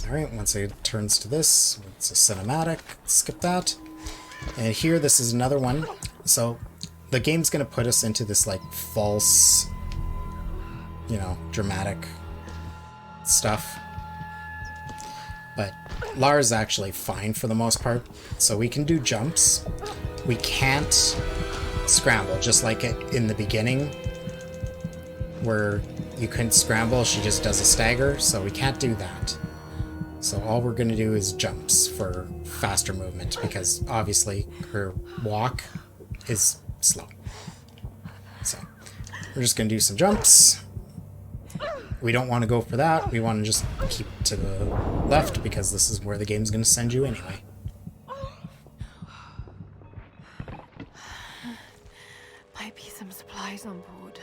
Alright, once it turns to this, it's a cinematic. Skip that. And here, this is another one. So, the game's gonna put us into this, like, false, you know, dramatic stuff. But Lara's actually fine for the most part. So we can do jumps. We can't scramble, just like in the beginning, where you couldn't scramble, she just does a stagger, so we can't do that. So all we're going to do is jumps for faster movement, because obviously her walk is slow. So we're just going to do some jumps. We don't want to go for that. We want to just keep to the left, because this is where the game's going to send you anyway. Might be some supplies on board.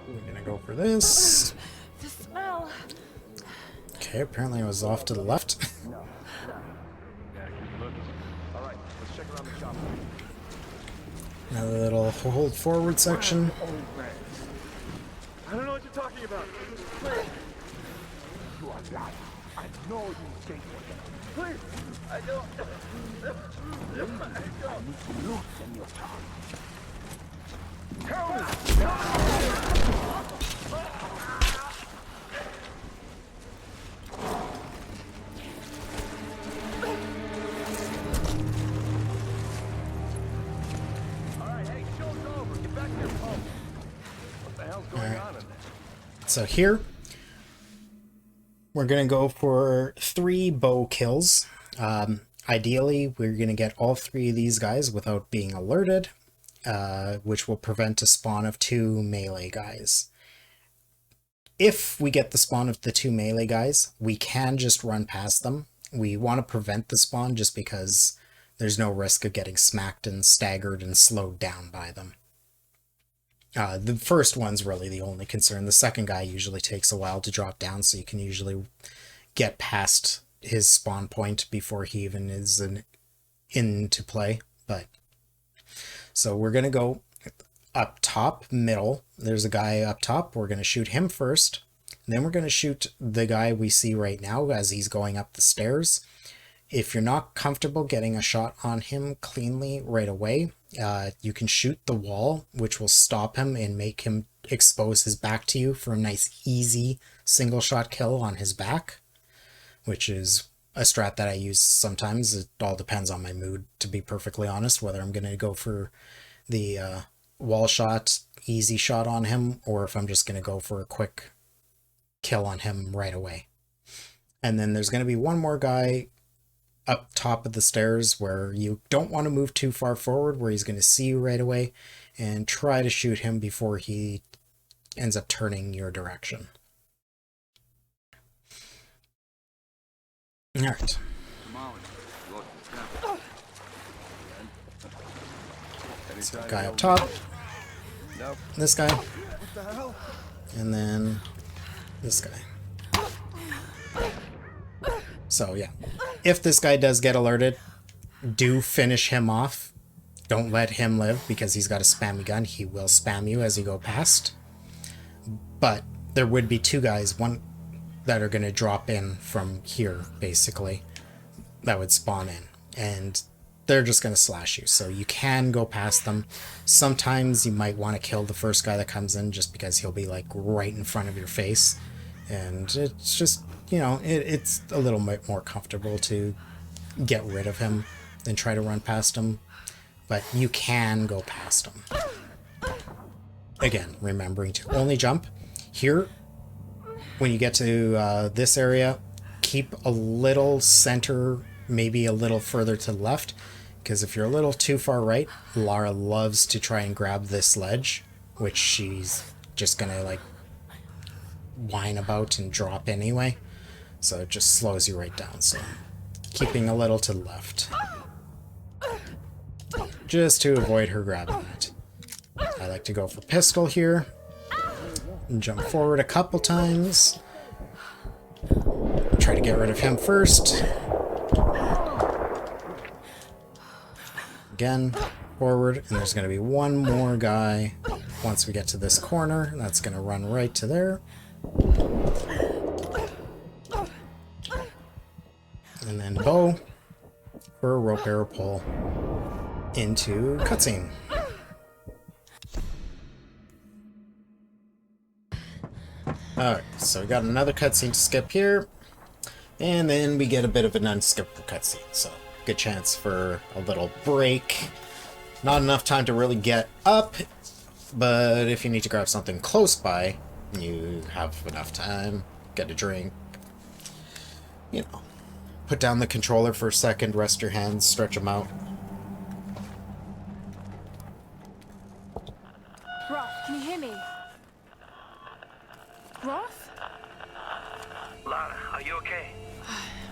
We're going to go for this. The smell. Okay, apparently I was off to the left. Alright, let's check around the shop. Another little hold forward section. I don't know what you're talking about. You are lying. I know you think what. Please, I don't. I need to loosen your tongue. Tell me. Alright, hey, show's over. Get back to your home. What the hell's going on in there? So here, we're going to go for 3 bow kills. Ideally, we're going to get all 3 of these guys without being alerted, which will prevent a spawn of 2 melee guys. If we get the spawn of the 2 melee guys, we can just run past them. We want to prevent the spawn just because there's no risk of getting smacked and staggered and slowed down by them. The first one's really the only concern. The second guy usually takes a while to drop down, so you can usually get past his spawn point before he even is into play. But so we're going to go up top, middle. There's a guy up top. We're going to shoot him first. And then we're going to shoot the guy we see right now as he's going up the stairs. If you're not comfortable getting a shot on him cleanly right away, you can shoot the wall, which will stop him and make him expose his back to you for a nice, easy single shot kill on his back, which is a strat that I use sometimes. It all depends on my mood, to be perfectly honest, whether I'm going to go for the wall shot, easy shot on him, or if I'm just going to go for a quick kill on him right away. And then there's going to be one more guy up top of the stairs where you don't want to move too far forward, where he's going to see you right away, and try to shoot him before he ends up turning your direction. Alright. So guy up top, this guy, and then this guy. So yeah, if this guy does get alerted, do finish him off. Don't let him live, because he's got a spammy gun. He will spam you as you go past. But there would be 2 guys, one that are going to drop in from here, basically, that would spawn in. And they're just going to slash you. So you can go past them. Sometimes you might want to kill the first guy that comes in, just because he'll be like right in front of your face. And it's just, you know, it's a little bit more comfortable to get rid of him than try to run past him. But you can go past him. Again, remembering to only jump. Here, when you get to this area, keep a little center, maybe a little further to the left. Because if you're a little too far right, Lara loves to try and grab this ledge, which she's just going to, like, whine about and drop anyway, so it just slows you right down. So keeping a little to the left, just to avoid her grabbing that. I like to go for pistol here and jump forward a couple times. Try to get rid of him first. Again, forward, and there's going to be one more guy once we get to this corner, that's going to run right to there. And then bow for a rope arrow pull into cutscene. Alright, so we got another cutscene to skip here. And then we get a bit of an unskippable cutscene, so good chance for a little break. Not enough time to really get up, but if you need to grab something close by, you have enough time, get a drink, you know. Put down the controller for a second, rest your hands, stretch them out. Roth, can you hear me? Roth? Lara, are you okay?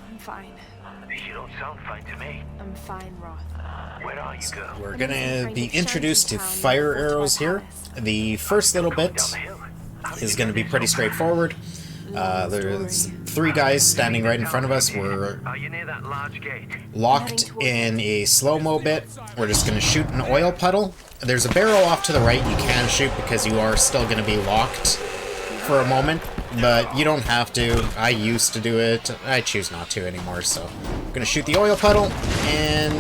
I'm fine. You don't sound fine to me. I'm fine, Roth. Where are you, girl? We're gonna be introduced to fire arrows here. The first little bit Down the hill? is gonna be pretty straightforward. There's 3 guys standing right in front of us. We're Are you near that large gate? locked in a slow-mo bit. We're just gonna shoot an oil puddle. There's a barrel off to the right you can shoot because you are still gonna be locked for a moment, but you don't have to. I used to do it. I choose not to anymore, so I'm gonna shoot the oil puddle and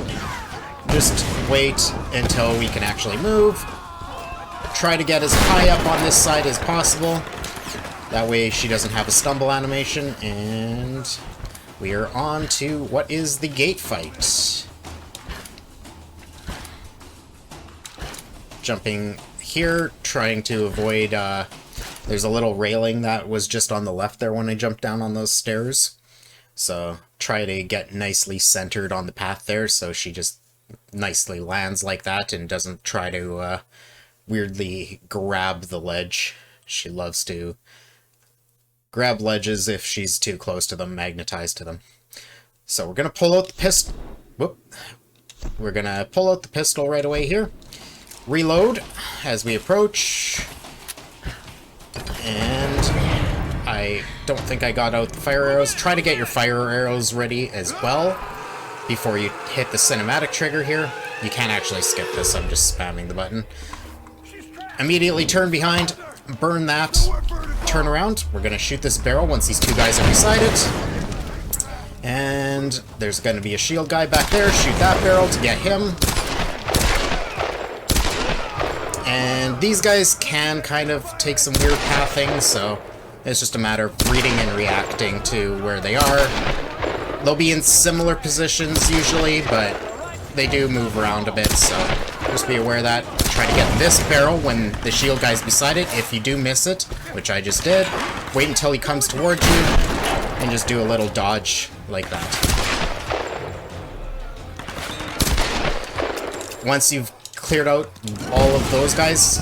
just wait until we can actually move. Try to get as high up on this side as possible. That way she doesn't have a stumble animation, and we are on to what is the gate fight. Jumping here, trying to avoid, there's a little railing that was just on the left there when I jumped down on those stairs. So try to get nicely centered on the path there so she just nicely lands like that and doesn't try to weirdly grab the ledge. She loves to grab ledges if she's too close to them, magnetized to them. So we're gonna pull out the pistol. Whoop. We're gonna pull out the pistol right away here. Reload as we approach. And I don't think I got out the fire arrows. Try to get your fire arrows ready as well before you hit the cinematic trigger here. You can't actually skip this, I'm just spamming the button. Immediately turn behind, burn that, turn around. We're gonna shoot this barrel once these 2 guys are beside it. And there's gonna be a shield guy back there. Shoot that barrel to get him. And these guys can kind of take some weird pathing, so it's just a matter of reading and reacting to where they are. They'll be in similar positions usually, but they do move around a bit, so just be aware of that. Try to get this barrel when the shield guy's beside it. If you do miss it, which I just did, wait until he comes towards you and just do a little dodge like that. Once you've cleared out all of those guys,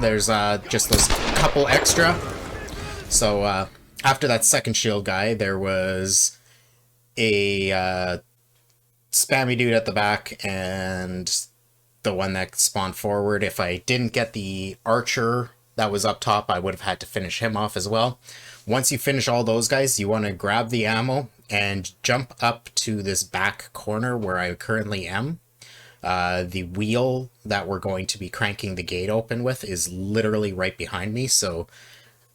there's just those couple extra. So after that second shield guy, there was a spammy dude at the back and the one that spawned forward. If I didn't get the archer that was up top, I would have had to finish him off as well. Once you finish all those guys, you want to grab the ammo and jump up to this back corner where I currently am. The wheel that we're going to be cranking the gate open with is literally right behind me, so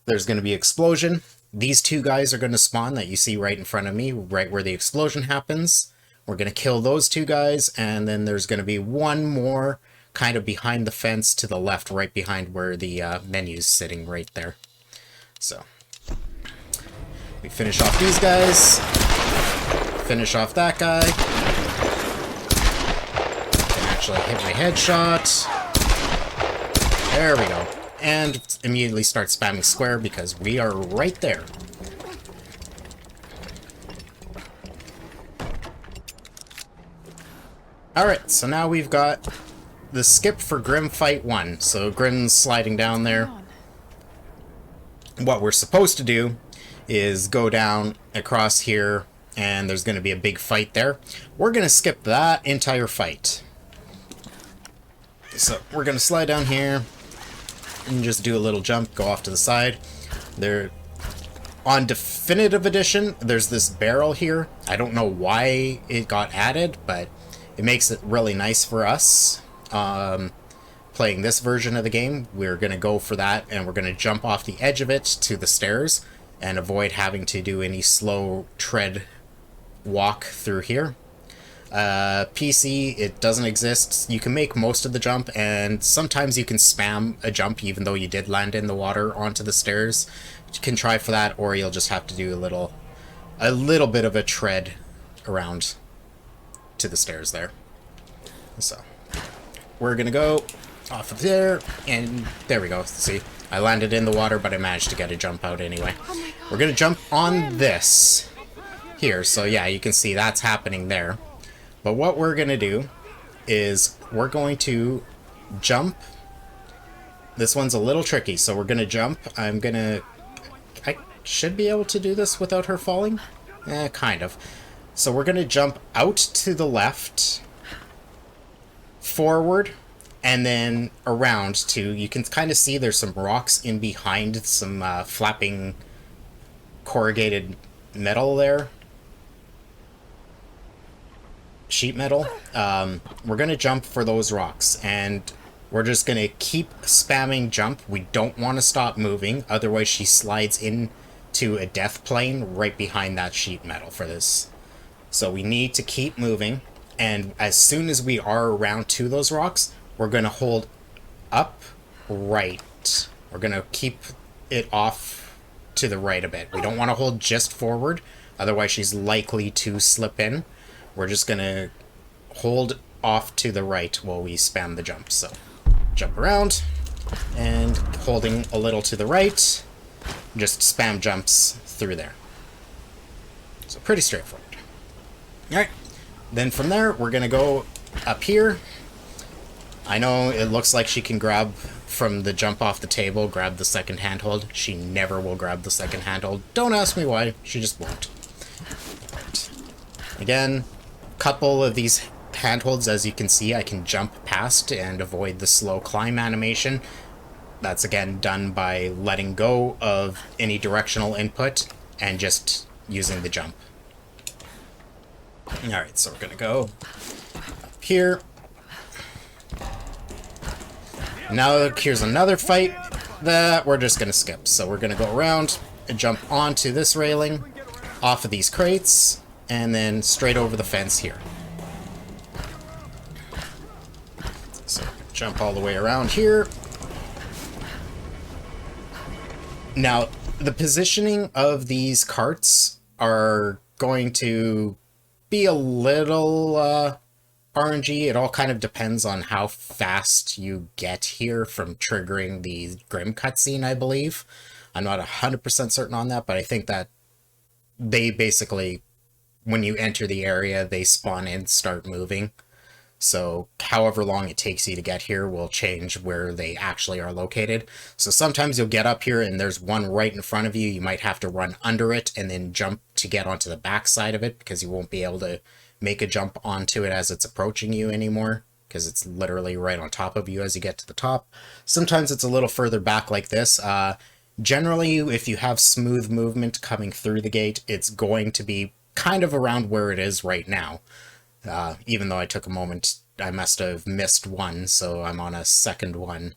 there's going to be explosion. These 2 guys are going to spawn that you see right in front of me, right where the explosion happens. We're going to kill those 2 guys, and then there's going to be one more kind of behind the fence to the left, right behind where the menu's sitting right there. So we finish off these guys, finish off that guy. Actually hit my headshot. There we go. And immediately start spamming square because we are right there. Alright, so now we've got the skip for Grim Fight 1. So Grim's sliding down there. What we're supposed to do is go down across here, and there's going to be a big fight there. We're going to skip that entire fight. So we're going to slide down here and just do a little jump, go off to the side. There, on Definitive Edition, there's this barrel here. I don't know why it got added, but it makes it really nice for us. playing this version of the game, we're going to go for that, and we're going to jump off the edge of it to the stairs and avoid having to do any slow tread walk through here. PC, it doesn't exist. You can make most of the jump, and sometimes you can spam a jump even though you did land in the water onto the stairs. You can try for that, or you'll just have to do a little bit of a tread around to the stairs there. So we're gonna go off of there, and there we go. See, I landed in the water, but I managed to get a jump out anyway. We're gonna jump on this here, so yeah, you can see that's happening there. But what we're gonna do is we're going to jump. This one's a little tricky, so we're gonna jump. I should be able to do this without her falling. Kind of. So we're gonna jump out to the left, forward, and then around to, you can kind of see there's some rocks in behind some flapping corrugated metal there. Sheet metal. We're going to jump for those rocks, and we're just going to keep spamming jump. We don't want to stop moving, otherwise she slides into a death plane right behind that sheet metal for this. So we need to keep moving, and as soon as we are around to those rocks, we're going to hold up right. We're going to keep it off to the right a bit. We don't want to hold just forward, otherwise she's likely to slip in. We're just going to hold off to the right while we spam the jump. So jump around, and holding a little to the right, just spam jumps through there. So pretty straightforward. Alright, then from there we're going to go up here. I know it looks like she can grab from the jump off the table, grab the second handhold. She never will grab the second handhold. Don't ask me why, she just won't. Again, couple of these handholds, as you can see, I can jump past and avoid the slow climb animation. That's again done by letting go of any directional input and just using the jump. Alright, so we're gonna go up here. Now here's another fight that we're just gonna skip. So we're gonna go around and jump onto this railing, off of these crates, and then straight over the fence here. So jump all the way around here. Now, the positioning of these carts are going to be a little RNG. It all kind of depends on how fast you get here from triggering the Grim cutscene, I believe. I'm not 100% certain on that, but I think that they basically, when you enter the area, they spawn in, start moving. So however long it takes you to get here will change where they actually are located. So sometimes you'll get up here and there's one right in front of you. You might have to run under it and then jump to get onto the back side of it, because you won't be able to make a jump onto it as it's approaching you anymore, because it's literally right on top of you as you get to the top. Sometimes it's a little further back like this. Generally, if you have smooth movement coming through the gate, it's going to be kind of around where it is right now. Even though I took a moment, I must have missed one, so I'm on a second one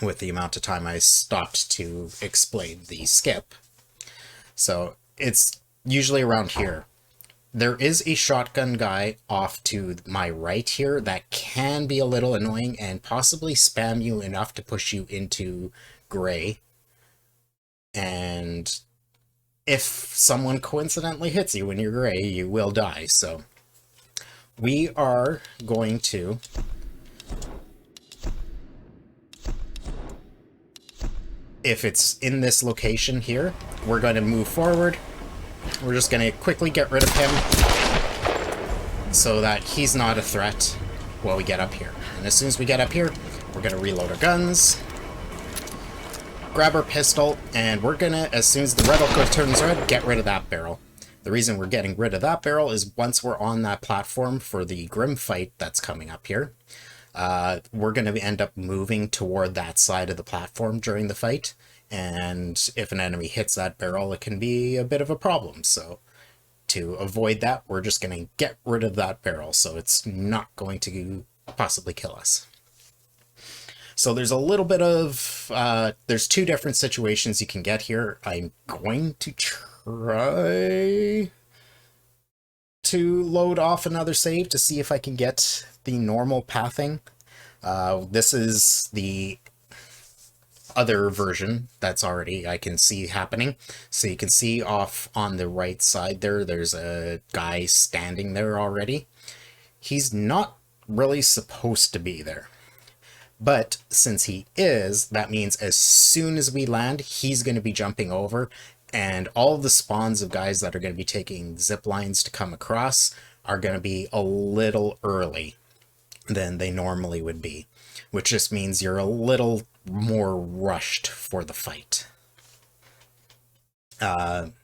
with the amount of time I stopped to explain the skip. So it's usually around here. There is a shotgun guy off to my right here that can be a little annoying and possibly spam you enough to push you into gray. And if someone coincidentally hits you when you're gray, you will die. So we are going to if it's in this location here, we're going to move forward. We're just going to quickly get rid of him so that he's not a threat while we get up here. And as soon as we get up here, we're going to reload our guns, grab our pistol, and we're going to, as soon as the reticle turns red, get rid of that barrel. The reason we're getting rid of that barrel is once we're on that platform for the Grim fight that's coming up here, we're going to end up moving toward that side of the platform during the fight. And if an enemy hits that barrel, it can be a bit of a problem. So to avoid that, we're just going to get rid of that barrel so it's not going to possibly kill us. So there's a little bit of, there's two different situations you can get here. I'm going to try to load off another save to see if I can get the normal pathing. This is the other version that's already I can see happening. So you can see off on the right side there's a guy standing there already. He's not really supposed to be there. But since he is, that means as soon as we land, he's going to be jumping over, and all of the spawns of guys that are going to be taking zip lines to come across are going to be a little early than they normally would be, which just means you're a little more rushed for the fight.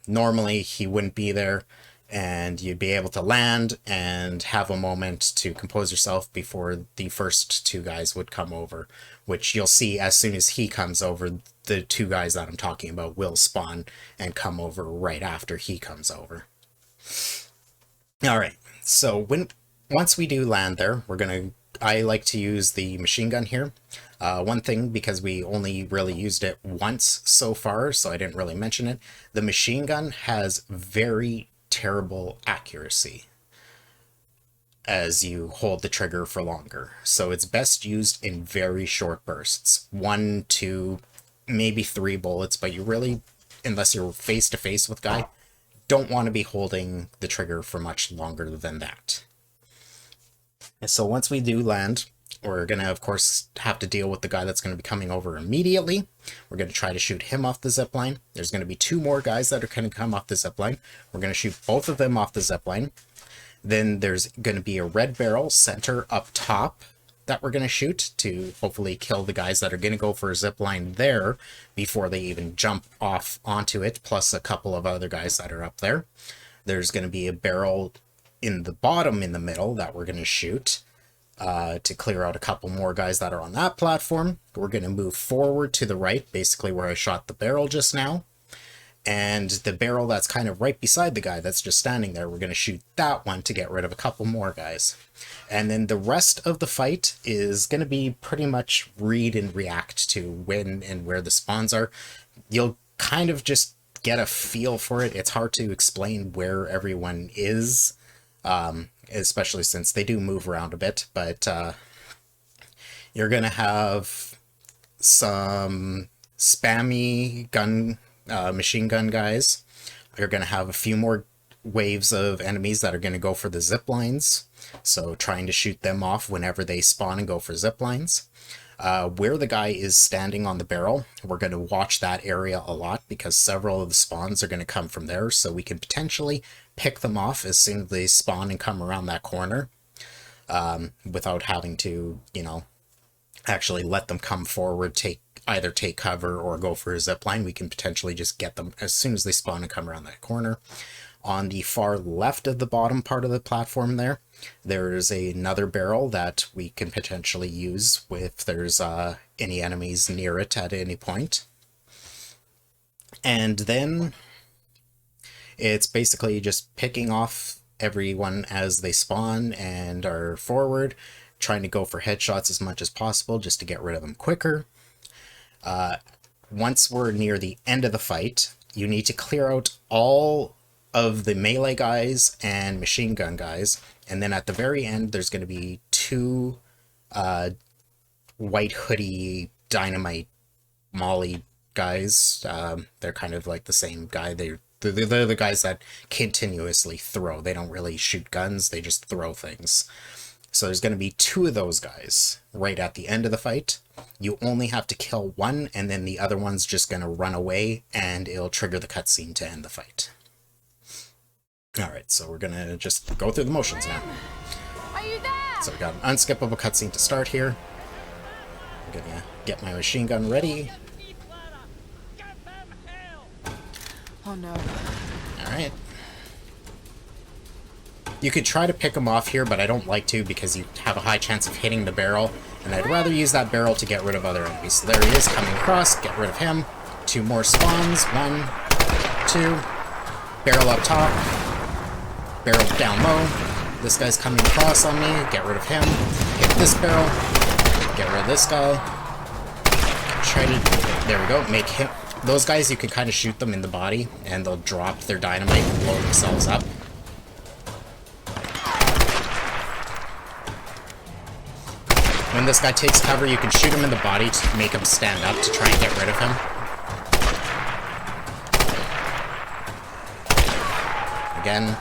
Normally he wouldn't be there, and you'd be able to land and have a moment to compose yourself before the first two guys would come over, which you'll see as soon as he comes over, the two guys that I'm talking about will spawn and come over right after he comes over. Alright, so once we do land there, I like to use the machine gun here. One thing, because we only really used it once so far, so I didn't really mention it, the machine gun has very terrible accuracy as you hold the trigger for longer. So it's best used in very short bursts. 1, 2, maybe 3 bullets, but you really, unless you're face to face with guy, don't want to be holding the trigger for much longer than that. And so once we do land, we're going to, of course, have to deal with the guy that's going to be coming over immediately. We're going to try to shoot him off the zipline. There's going to be 2 more guys that are going to come off the zipline. We're going to shoot both of them off the zipline. Then there's going to be a red barrel center up top that we're going to shoot to hopefully kill the guys that are going to go for a zipline there before they even jump off onto it, plus a couple of other guys that are up there. There's going to be a barrel in the bottom in the middle that we're going to shoot to clear out a couple more guys that are on that platform. We're going to move forward to the right, basically where I shot the barrel just now. And the barrel that's kind of right beside the guy that's just standing there, we're going to shoot that one to get rid of a couple more guys. And then the rest of the fight is going to be pretty much read and react to when and where the spawns are. You'll kind of just get a feel for it. It's hard to explain where everyone is, especially since they do move around a bit, but you're going to have some spammy machine gun guys. You're going to have a few more waves of enemies that are going to go for the zip lines, so trying to shoot them off whenever they spawn and go for zip lines. Where the guy is standing on the barrel, we're going to watch that area a lot because several of the spawns are going to come from there, so we can potentially pick them off as soon as they spawn and come around that corner, without having to, actually let them come forward, either take cover or go for a zipline. We can potentially just get them as soon as they spawn and come around that corner. On the far left of the bottom part of the platform there's another barrel that we can potentially use if there's any enemies near it at any point. And then it's basically just picking off everyone as they spawn and are forward, trying to go for headshots as much as possible just to get rid of them quicker. Once we're near the end of the fight, you need to clear out all of the melee guys and machine gun guys, and then at the very end there's going to be 2 white hoodie dynamite molly guys. They're kind of like the same guy. They're the guys that continuously throw. They don't really shoot guns, they just throw things. So there's going to be 2 of those guys right at the end of the fight. You only have to kill one, and then the other one's just going to run away, and it'll trigger the cutscene to end the fight. Alright, so we're going to just go through the motions now. Are you there? So we got an unskippable cutscene to start here. I'm going to get my machine gun ready. Oh no. Alright. You could try to pick them off here, but I don't like to because you have a high chance of hitting the barrel, and I'd rather use that barrel to get rid of other enemies. So there he is, coming across, get rid of him. 2 more spawns, 1, 2, barrel up top, barrel down low. This guy's coming across on me, get rid of him. Hit this barrel, get rid of this guy. try to... There we go. Make him... Those guys, you can kind of shoot them in the body, and they'll drop their dynamite and blow themselves up. When this guy takes cover, you can shoot him in the body to make him stand up to try and get rid of him. Again,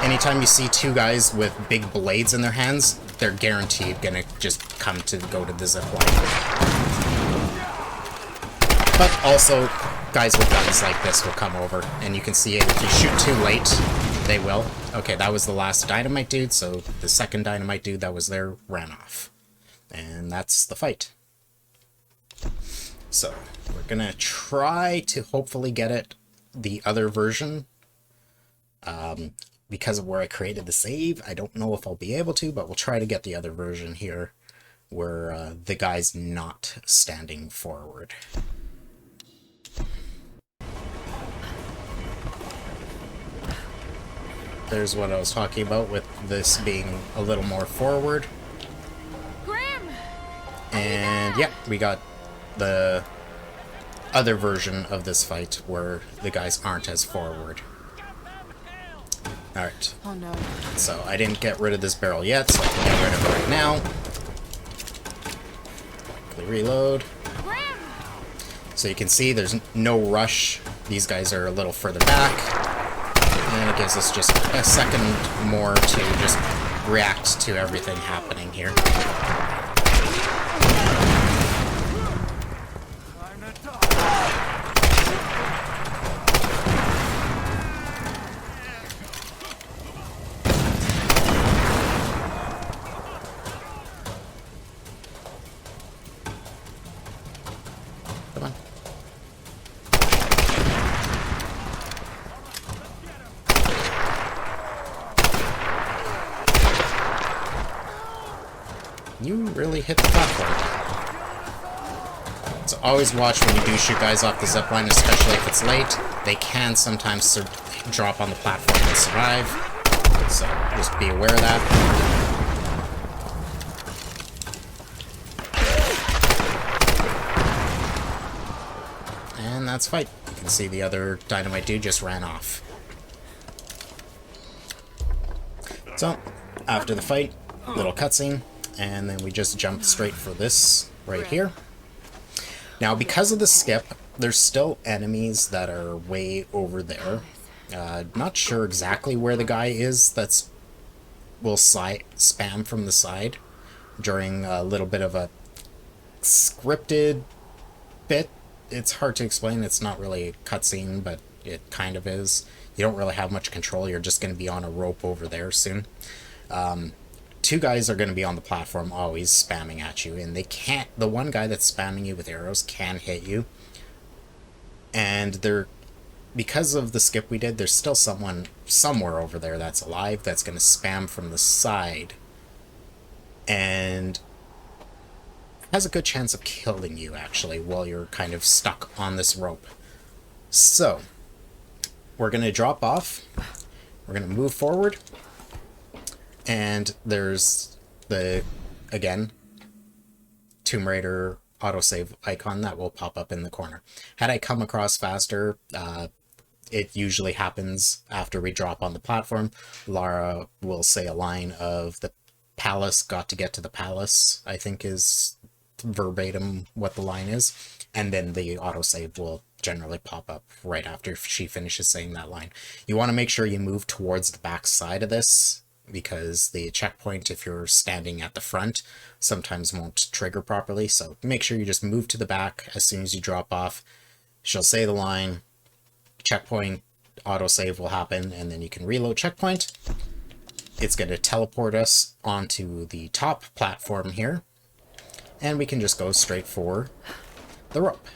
anytime you see two guys with big blades in their hands, they're guaranteed gonna just come to go to the zip line. But also, guys with guns like this will come over, and you can see it. If you shoot too late, they will. Okay, that was the last dynamite dude, so the second dynamite dude that was there ran off. And that's the fight. So, we're gonna try to hopefully get it the other version. Because of where I created the save, I don't know if I'll be able to, but we'll try to get the other version here, where the guy's not standing forward. There's what I was talking about with this being a little more forward. Grim! And yeah, we got the other version of this fight where the guys aren't as forward. Alright. Oh no. So I didn't get rid of this barrel yet, so I can get rid of it right now. Quickly reload. Grim! So you can see there's no rush. These guys are a little further back. And it gives us just a second more to just react to everything happening here. Come on. You really hit the platform. So always watch when you do shoot guys off the zipline, especially if it's late. They can sometimes drop on the platform and survive. So just be aware of that. And that's fight. You can see the other dynamite dude just ran off. So, after the fight, little cutscene. And then we just jump straight for this right here. Now, because of the skip, there's still enemies that are way over there. Not sure exactly where the guy is that's will spam from the side during a little bit of a scripted bit. It's hard to explain. It's not really a cutscene, but it kind of is. You don't really have much control. You're just going to be on a rope over there soon. Two guys are going to be on the platform always spamming at you, and they can't... The one guy that's spamming you with arrows can hit you. And they're... Because of the skip we did, there's still someone somewhere over there that's alive that's going to spam from the side. And has a good chance of killing you, actually, while you're kind of stuck on this rope. So, we're going to drop off. We're going to move forward. And there's the, again, Tomb Raider autosave icon that will pop up in the corner. Had I come across faster, it usually happens after we drop on the platform. Lara will say a line of the palace got to get to the palace, I think is verbatim what the line is. And then the autosave will generally pop up right after she finishes saying that line. You want to make sure you move towards the back side of this, because the checkpoint, if you're standing at the front, sometimes won't trigger properly. So make sure you just move to the back as soon as you drop off. She'll say the line, checkpoint, autosave will happen, and then you can reload checkpoint. It's going to teleport us onto the top platform here, and we can just go straight for the rope.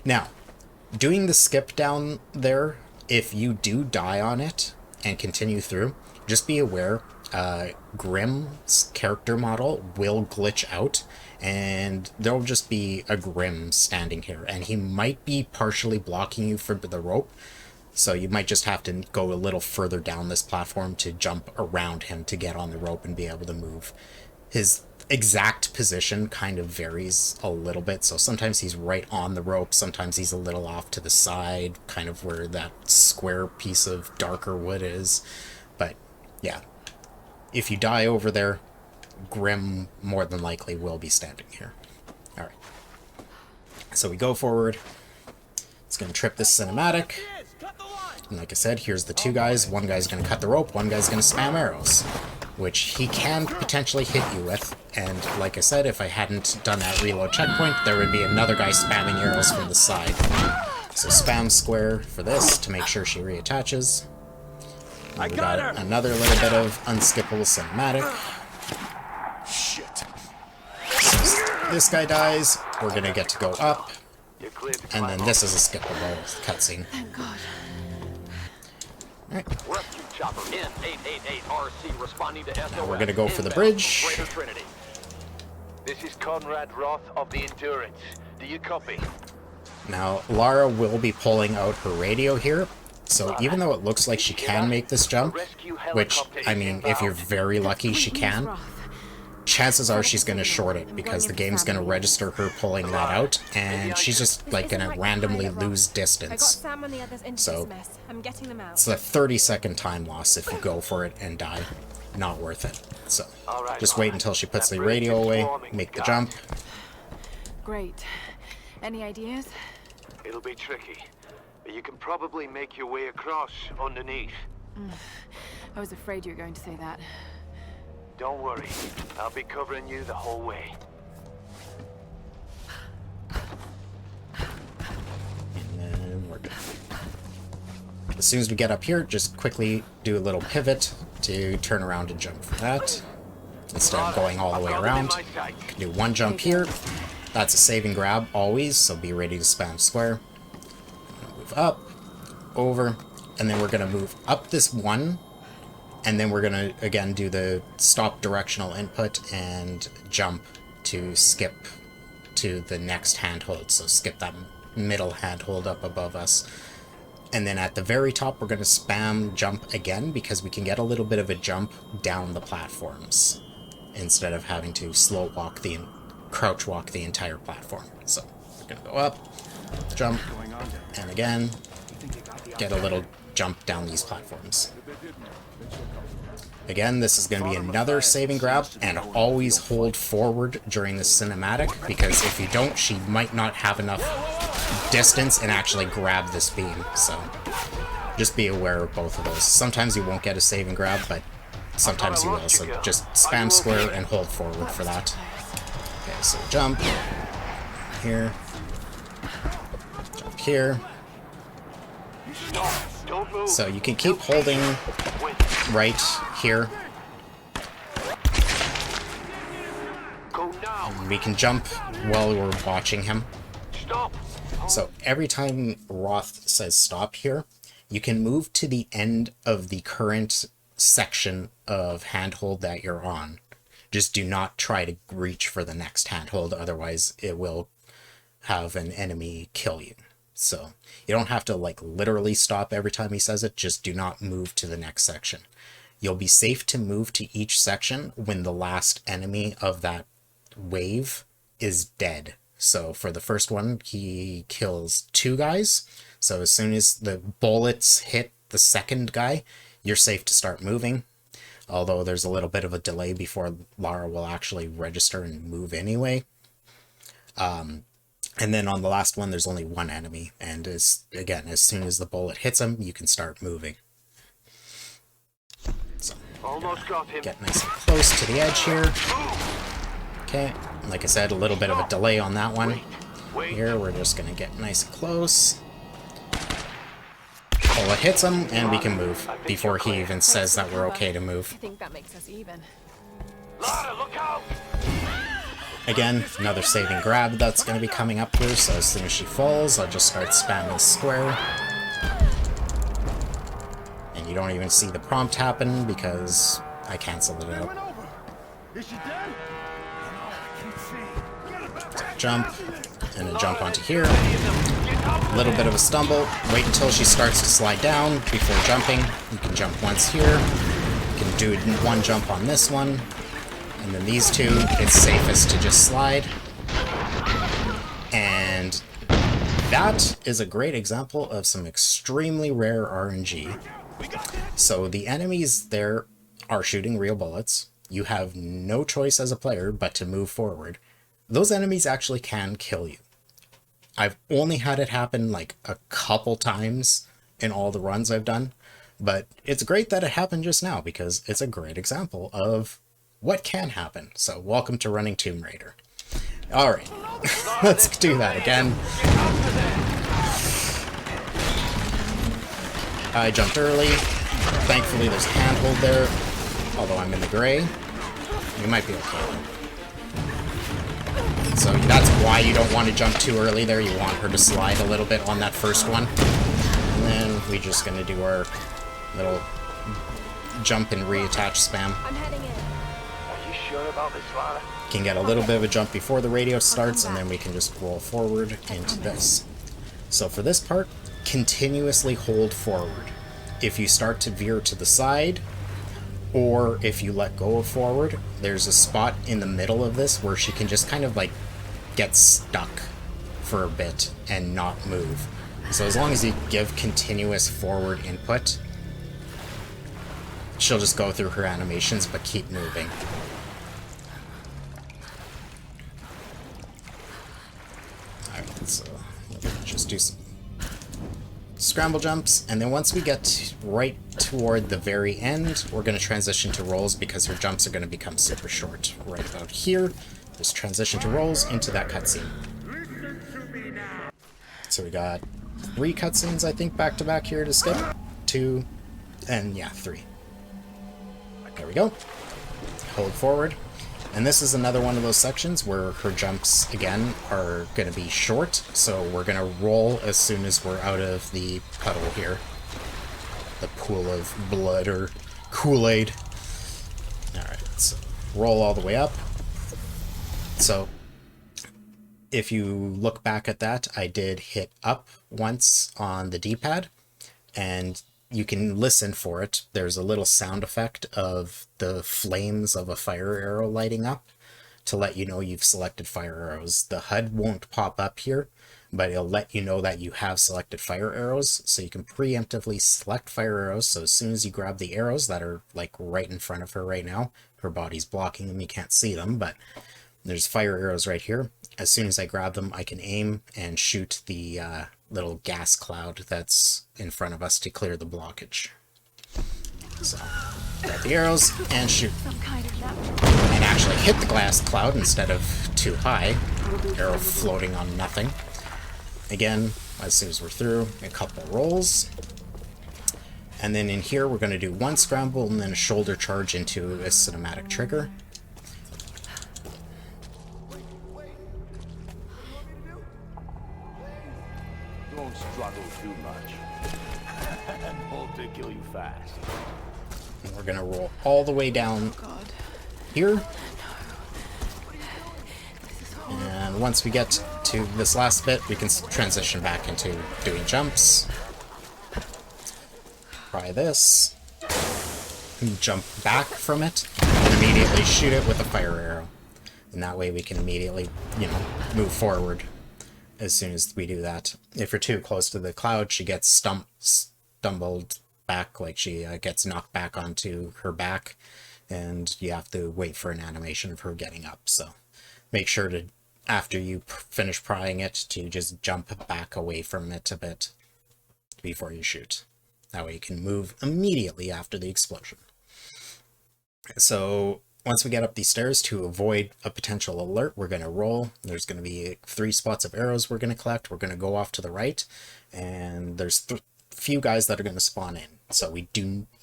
Now, doing the skip down there, if you do die on it and continue through, just be aware, Grim's character model will glitch out, and there'll just be a Grim standing here, and he might be partially blocking you from the rope, so you might just have to go a little further down this platform to jump around him to get on the rope and be able to move. His exact position kind of varies a little bit. So sometimes he's right on the rope, sometimes he's a little off to the side, kind of where that square piece of darker wood is. But yeah, if you die over there, Grim more than likely will be standing here. Alright. So we go forward. It's going to trip this cinematic. And like I said, here's the two guys. One guy's going to cut the rope, one guy's going to spam arrows, which he can potentially hit you with. And like I said, if I hadn't done that reload checkpoint, there would be another guy spamming arrows from the side. So spam square for this to make sure she reattaches. We got another little bit of unskippable cinematic. Shit. So this guy dies, we're going to get to go up. You're clear to And climb then this is a skippable cutscene. Thank God. Alright, Rescue chopper N888RC responding to SOS. now we're gonna go for the bridge. Greater Trinity. This is Conrad Roth of the Endurance. Do you copy? Now, Lara will be pulling out her radio here, so even though it looks like she can make this jump, which, I mean, if you're very lucky, she can, chances are she's going to short it, because the game's going to register her pulling that out, and she's just, like, going to randomly lose distance. Sam and the others into So, this mess. I'm getting them out. It's a 30-second time loss if you go for it and die. Not worth it. So, just wait until she puts the radio away, make the jump. Great. Any ideas? It'll be tricky, but you can probably make your way across underneath. I was afraid you were going to say that. Don't worry, I'll be covering you the whole way. And then we're good. As soon as we get up here, just quickly do a little pivot to turn around and jump for that. Instead of going all the way around. Can do one jump here. That's a save and grab always, so be ready to spam square. Move up, over, and then we're going to move up this one. And then we're going to, again, do the stop directional input and jump to skip to the next handhold. So skip that middle handhold up above us. And then at the very top, we're going to spam jump again, because we can get a little bit of a jump down the platforms instead of having to crouch walk the entire platform. So we're going to go up, jump, and again, get a little jump down these platforms. Again, this is going to be another saving grab, and always hold forward during the cinematic, because if you don't, she might not have enough distance and actually grab this beam. So just be aware of both of those. Sometimes you won't get a saving grab, but sometimes you will, so just spam square and hold forward for that. Okay, so jump here, jump here. So you can keep holding right here. And we can jump while we're watching him. So every time Roth says stop here, you can move to the end of the current section of handhold that you're on. Just do not try to reach for the next handhold, otherwise it will have an enemy kill you. So you don't have to like literally stop every time he says it, just do not move to the next section. You'll be safe to move to each section when the last enemy of that wave is dead. So for the first one, he kills 2 guys. So as soon as the bullets hit the second guy, you're safe to start moving. Although there's a little bit of a delay before Lara will actually register and move anyway. And then on the last one, there's only 1 enemy. And as soon as the bullet hits him, you can start moving. So, Almost got him. get nice and close to the edge here. Okay, like I said, a little bit of a delay on that one. Here, we're just going to get nice and close. Bullet hits him, and we can move before he even says that we're okay to move. I think that makes us even. Lara, look out! Again, another saving grab that's going to be coming up here, so as soon as she falls, I'll just start spamming square. And you don't even see the prompt happen because I canceled it out. Is she dead? Jump, and a jump onto here. A little bit of a stumble. Wait until she starts to slide down before jumping. You can jump once here. You can do 1 jump on this one. And And then these two, it's safest to just slide. And that is a great example of some extremely rare RNG. So the enemies there are shooting real bullets. You have no choice as a player but to move forward. Those enemies actually can kill you. I've only had it happen like a couple times in all the runs I've done, but it's great that it happened just now because it's a great example of what can happen. So welcome to running Tomb Raider. Alright, let's do that again. I jumped early. Thankfully there's a handhold there, although I'm in the gray. You might be okay though. So that's why you don't want to jump too early there. You want her to slide a little bit on that first one. And then we're just going to do our little jump and reattach spam. I'm heading in. Are you sure about this, Lara? Can get a little bit of a jump before the radio starts, and then we can just roll forward into this. So for this part, continuously hold forward. If you start to veer to the side, or if you let go of forward, there's a spot in the middle of this where she can just kind of like get stuck for a bit and not move. So as long as you give continuous forward input, she'll just go through her animations but keep moving. Alright, so just do some scramble jumps, and then once we get right toward the very end, we're going to transition to rolls because her jumps are going to become super short. Right about here, just transition to rolls into that cutscene. So we got 3 cutscenes, I think, back to back here to skip. 2, and yeah, 3. There we go. Hold forward. And this is another one of those sections where her jumps, again, are going to be short, so we're going to roll as soon as we're out of the puddle here. The pool of blood or Kool-Aid. Alright, so roll all the way up. So, if you look back at that, I did hit up once on the D-pad, and you can listen for it. There's a little sound effect of the flames of a fire arrow lighting up to let you know you've selected fire arrows. The HUD won't pop up here, but it'll let you know that you have selected fire arrows, so you can preemptively select fire arrows. So as soon as you grab the arrows that are like right in front of her right now, her body's blocking them, you can't see them, but there's fire arrows right here. As soon as I grab them, I can aim and shoot the little gas cloud that's in front of us to clear the blockage. So, grab the arrows and shoot. And actually hit the glass cloud instead of too high. Arrow floating on nothing. Again, as soon as we're through, a couple rolls. And then in here, we're going to do 1 scramble and then a shoulder charge into a cinematic trigger. Don't struggle too much. Hope to kill you fast. And we're going to roll all the way down here. And once we get to this last bit, we can transition back into doing jumps. Try this. And jump back from it, and immediately shoot it with a fire arrow. And that way we can immediately, move forward as soon as we do that. If you're too close to the cloud, she gets stumbled back, like she gets knocked back onto her back, and you have to wait for an animation of her getting up. So make sure to, after you finish prying it, to just jump back away from it a bit before you shoot. That way you can move immediately after the explosion. So once we get up these stairs, to avoid a potential alert, we're going to roll. There's going to be 3 spots of arrows we're going to collect. We're going to go off to the right, and there's few guys that are going to spawn in. So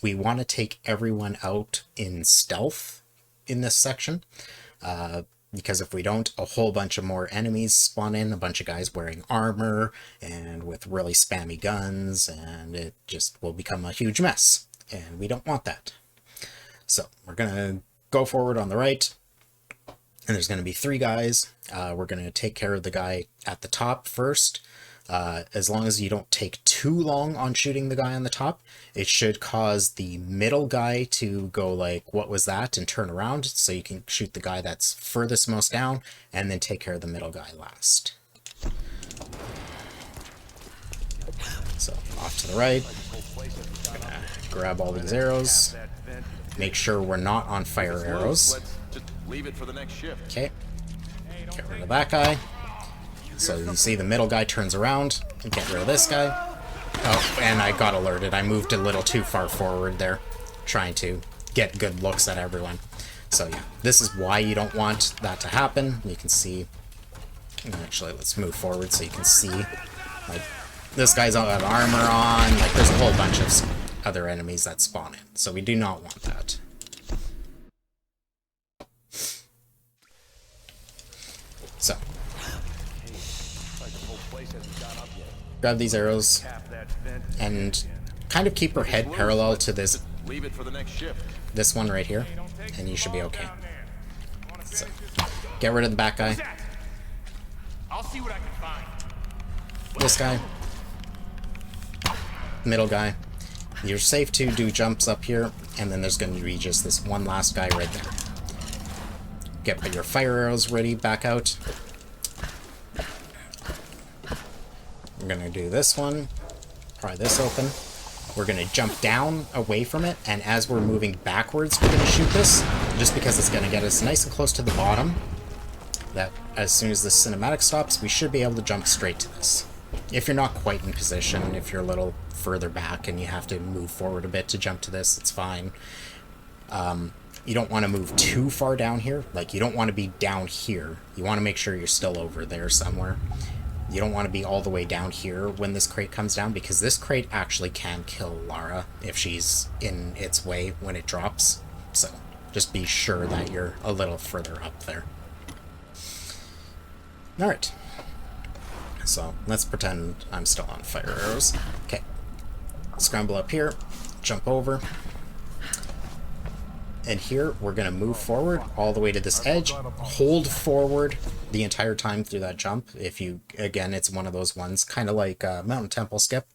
we want to take everyone out in stealth in this section, because if we don't, a whole bunch of more enemies spawn in, a bunch of guys wearing armor and with really spammy guns, and it just will become a huge mess, and we don't want that. So we're going to go forward on the right, and there's going to be 3 guys. We're going to take care of the guy at the top first. As long as you don't take too long on shooting the guy on the top, it should cause the middle guy to go like, what was that, and turn around, so you can shoot the guy that's furthest most down, and then take care of the middle guy last. So, off to the right. I'm gonna grab all these arrows. Make sure we're not on fire arrows. Okay. Get rid of that guy. So you see the middle guy turns around. Get rid of this guy. Oh, and I got alerted. I moved a little too far forward there, trying to get good looks at everyone. So yeah, this is why you don't want that to happen. You can see... Actually, let's move forward so you can see. Like, this guy's got armor on. Like, there's a whole bunch of other enemies that spawn in. So we do not want that. So. Grab these arrows. And kind of keep her head parallel to this one right here. And you should be okay. So. Get rid of the back guy. This guy. Middle guy. You're safe to do jumps up here, and then there's going to be just this one last guy right there. Get your fire arrows ready, back out. We're going to do this one. Pry this open. We're going to jump down away from it, and as we're moving backwards, we're going to shoot this, just because it's going to get us nice and close to the bottom. That as soon as the cinematic stops, we should be able to jump straight to this. If you're not quite in position, if you're a little further back and you have to move forward a bit to jump to this, it's fine. You don't want to move too far down here. Like, you don't want to be down here. You want to make sure you're still over there somewhere. You don't want to be all the way down here when this crate comes down, because this crate actually can kill Lara if she's in its way when it drops. So just be sure that you're a little further up there. Alright. So let's pretend I'm still on fire arrows. Okay. Scramble up here, jump over. And here, we're going to move forward all the way to this edge. Hold forward the entire time through that jump. If you, again, it's one of those ones, kind of like Mountain Temple skip.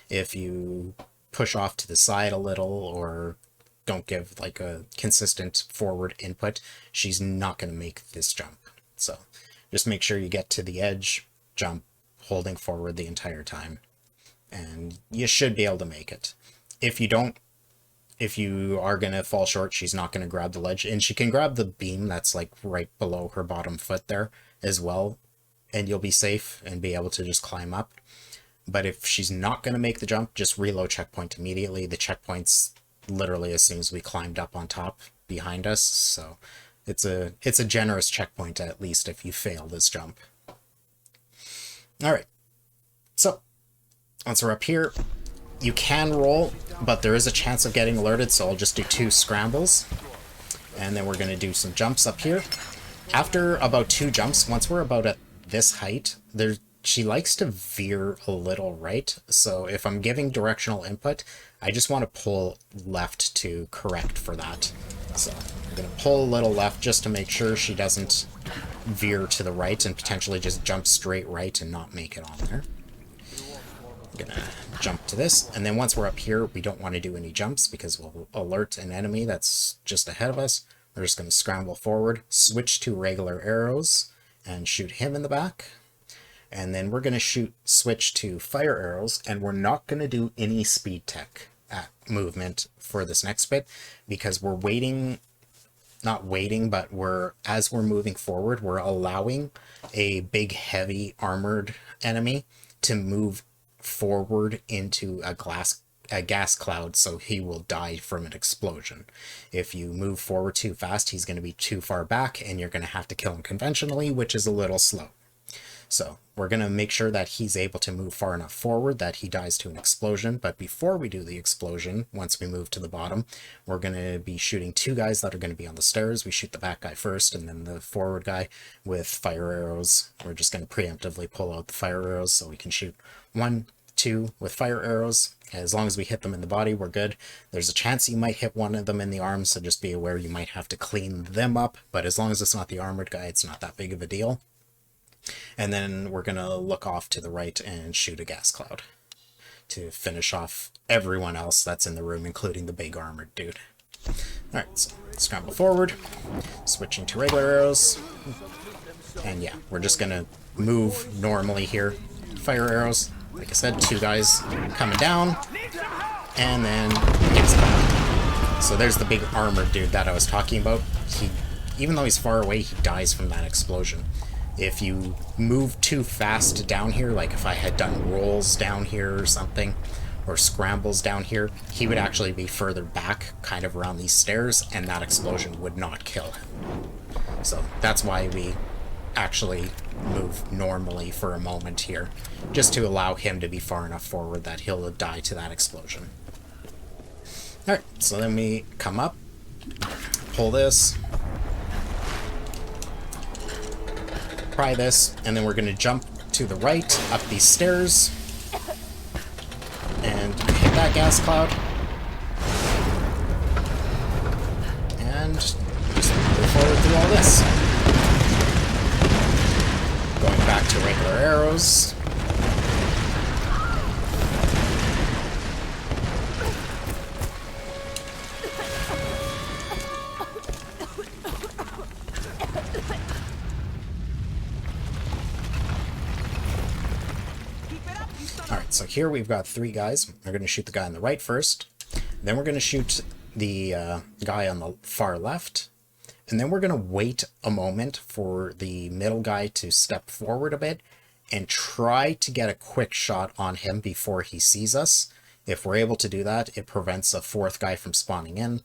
If you push off to the side a little or don't give like a consistent forward input, she's not going to make this jump. So just make sure you get to the edge, jump, holding forward the entire time. And you should be able to make it. If you don't, if you are going to fall short, she's not going to grab the ledge. And she can grab the beam that's like right below her bottom foot there as well. And you'll be safe and be able to just climb up. But if she's not going to make the jump, just reload checkpoint immediately. The checkpoint's literally as soon as we climbed up on top behind us. So it's a generous checkpoint at least if you fail this jump. Alright. So, once we're up here, you can roll, but there is a chance of getting alerted, so I'll just do 2 scrambles. And then we're going to do some jumps up here. After about 2 jumps, once we're about at this height, she likes to veer a little right. So if I'm giving directional input, I just want to pull left to correct for that. So I'm going to pull a little left just to make sure she doesn't veer to the right and potentially just jump straight right and not make it on there. I'm gonna jump to this, and then once we're up here, we don't want to do any jumps because we'll alert an enemy that's just ahead of us. We're just going to scramble forward, switch to regular arrows, and shoot him in the back. And then we're going to switch to fire arrows, and we're not going to do any speed tech movement for this next bit because we're waiting, not waiting, but as we're moving forward, we're allowing a big, heavy, armored enemy to move forward into a gas cloud, so he will die from an explosion. If you move forward too fast, he's going to be too far back, and you're going to have to kill him conventionally, which is a little slow. So we're going to make sure that he's able to move far enough forward that he dies to an explosion. But before we do the explosion, once we move to the bottom, we're going to be shooting 2 guys that are going to be on the stairs. We shoot the back guy first and then the forward guy with fire arrows. We're just going to preemptively pull out the fire arrows so we can shoot 1, 2 with fire arrows. As long as we hit them in the body, we're good. There's a chance you might hit one of them in the arms, so just be aware you might have to clean them up. But as long as it's not the armored guy, it's not that big of a deal. And then we're going to look off to the right and shoot a gas cloud. to finish off everyone else that's in the room, including the big armored dude. Alright, so scramble forward, switching to regular arrows, and yeah, we're just gonna move normally here. Fire arrows, like I said, 2 guys coming down, and then hits back. So there's the big armored dude that I was talking about. Even though he's far away, he dies from that explosion. If you move too fast down here, like if I had done rolls down here or something, or scrambles down here, he would actually be further back, kind of around these stairs, and that explosion would not kill him. So that's why we actually move normally for a moment here, just to allow him to be far enough forward that he'll die to that explosion. Alright, so then we come up, pull this, pry this, and then we're going to jump to the right, up these stairs, and hit that gas cloud, and just move forward through all this. Going back to regular arrows. Alright, so here we've got 3 guys. We're going to shoot the guy on the right first. Then we're going to shoot the guy on the far left. And then we're going to wait a moment for the middle guy to step forward a bit and try to get a quick shot on him before he sees us. If we're able to do that, it prevents a 4th guy from spawning in.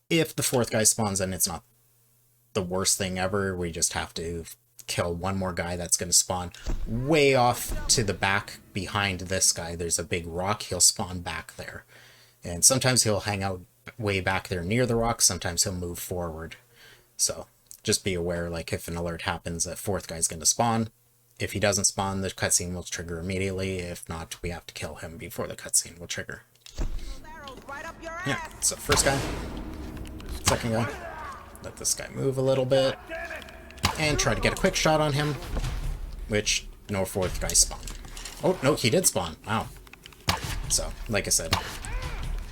If the 4th guy spawns in, it's not the worst thing ever. We just have to kill one more guy that's going to spawn way off to the back behind this guy. There's a big rock. He'll spawn back there. And sometimes he'll hang out way back there near the rock. Sometimes he'll move forward. So just be aware, like if an alert happens, that 4th guy's going to spawn. If he doesn't spawn, the cutscene will trigger immediately. If not, we have to kill him before the cutscene will trigger. Yeah, so first guy, second guy, let this guy move a little bit, and try to get a quick shot on him, which no 4th guy spawned. Oh, no, he did spawn. Wow. So, like I said,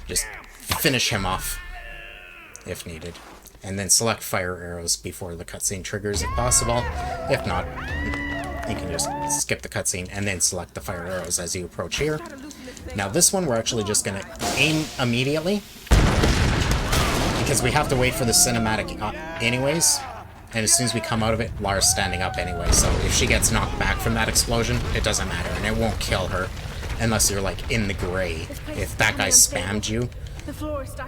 just finish him off if needed. And then select fire arrows before the cutscene triggers if possible. If not, you can just skip the cutscene and then select the fire arrows as you approach here. Now this one we're actually just going to aim immediately, because we have to wait for the cinematic anyways. And as soon as we come out of it, Lara's standing up anyway, so if she gets knocked back from that explosion, it doesn't matter, and it won't kill her unless you're like in the gray. If that guy spammed you,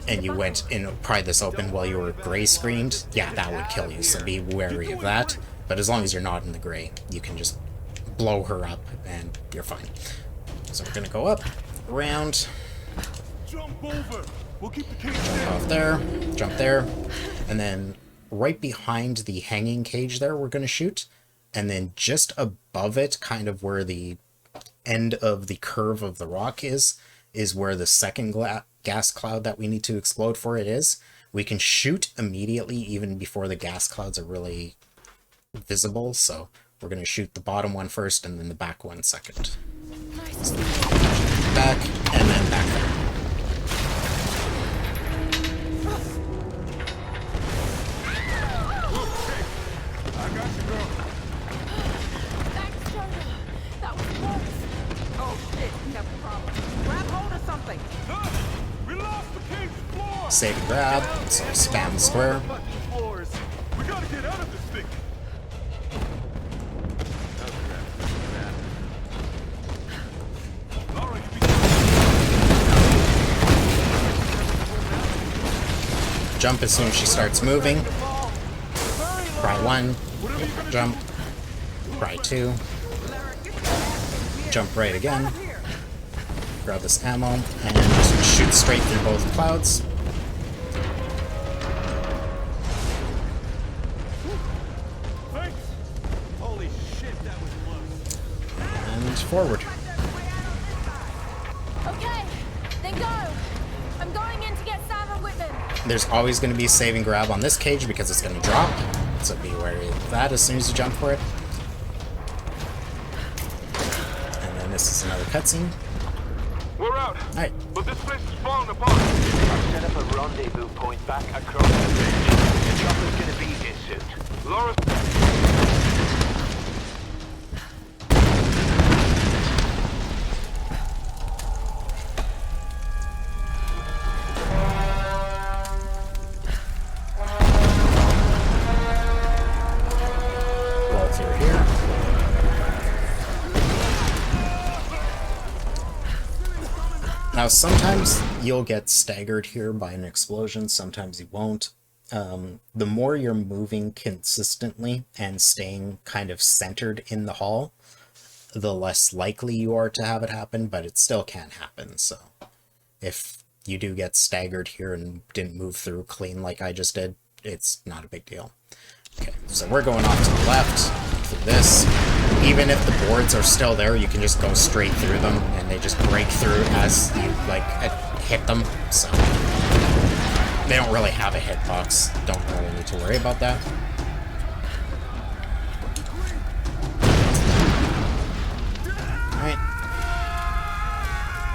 and you went and pried this open while you were gray screened, yeah, that would kill you, so be wary of that. But as long as you're not in the gray, you can just blow her up and you're fine. So we're gonna go up, around, Jump over. We'll keep the cage jump off there, jump there, and then right behind the hanging cage there we're gonna shoot, and then just above it, kind of where the end of the curve of the rock is where the second gas cloud that we need to explode for it is. We can shoot immediately even before the gas clouds are really visible, so we're going to shoot the bottom one first and then the back one second. So, back and then back there. I got you, girl. Thanks, Jonah. That was close. Oh shit, we have a problem. Grab hold of something. Look, we lost the cage floor. Save and grab, so spam the square. Fucking floors. We gotta get out of this thing. Lara, you be Jump as soon as she starts moving. Pry 1, jump. Pry 2. Jump right again. Grab this ammo and just shoot straight through both clouds. thanks. Holy shit, that was close. And forward. Okay, then go. I'm going in to get Sam and Whitman. There's always going to be save and grab on this cage because it's going to drop, so be wary of that as soon as you jump for it. And then this is another cutscene. We're out. Alright. But this place is falling apart. I've set up a rendezvous point back across the bridge. The chopper's gonna be here soon. Laura... Roll through here. Now, sometimes you'll get staggered here by an explosion, sometimes you won't. The more you're moving consistently and staying kind of centered in the hall, the less likely you are to have it happen, but it still can happen. So if you do get staggered here and didn't move through clean like I just did, it's not a big deal. Okay, so we're going off to the left, through this. Even if the boards are still there, you can just go straight through them, and they just break through as you, like, hit them, so... They don't really have a hitbox. Don't really need to worry about that. Alright.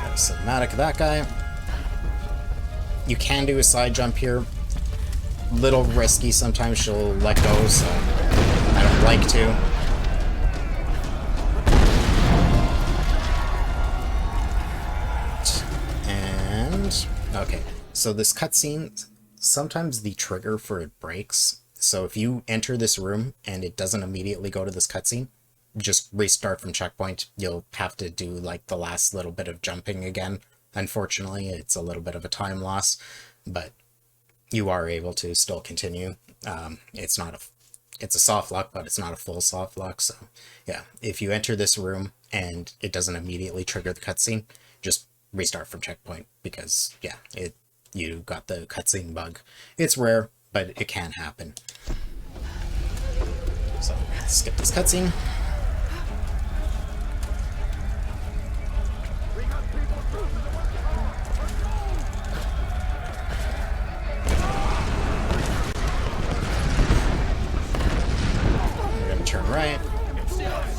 Got a cinematic of that guy. You can do a side jump here. Little risky, sometimes she'll let go, so I don't like to. And okay, so this cutscene, sometimes the trigger for it breaks. So if you enter this room and it doesn't immediately go to this cutscene, just restart from checkpoint. You'll have to do like the last little bit of jumping again. Unfortunately, it's a little bit of a time loss, but you are able to still continue. It's a soft lock, but it's not a full soft lock. So yeah, if you enter this room and it doesn't immediately trigger the cutscene, just restart from checkpoint, because yeah, you got the cutscene bug. It's rare, but it can happen. So skip this cutscene. Turn right,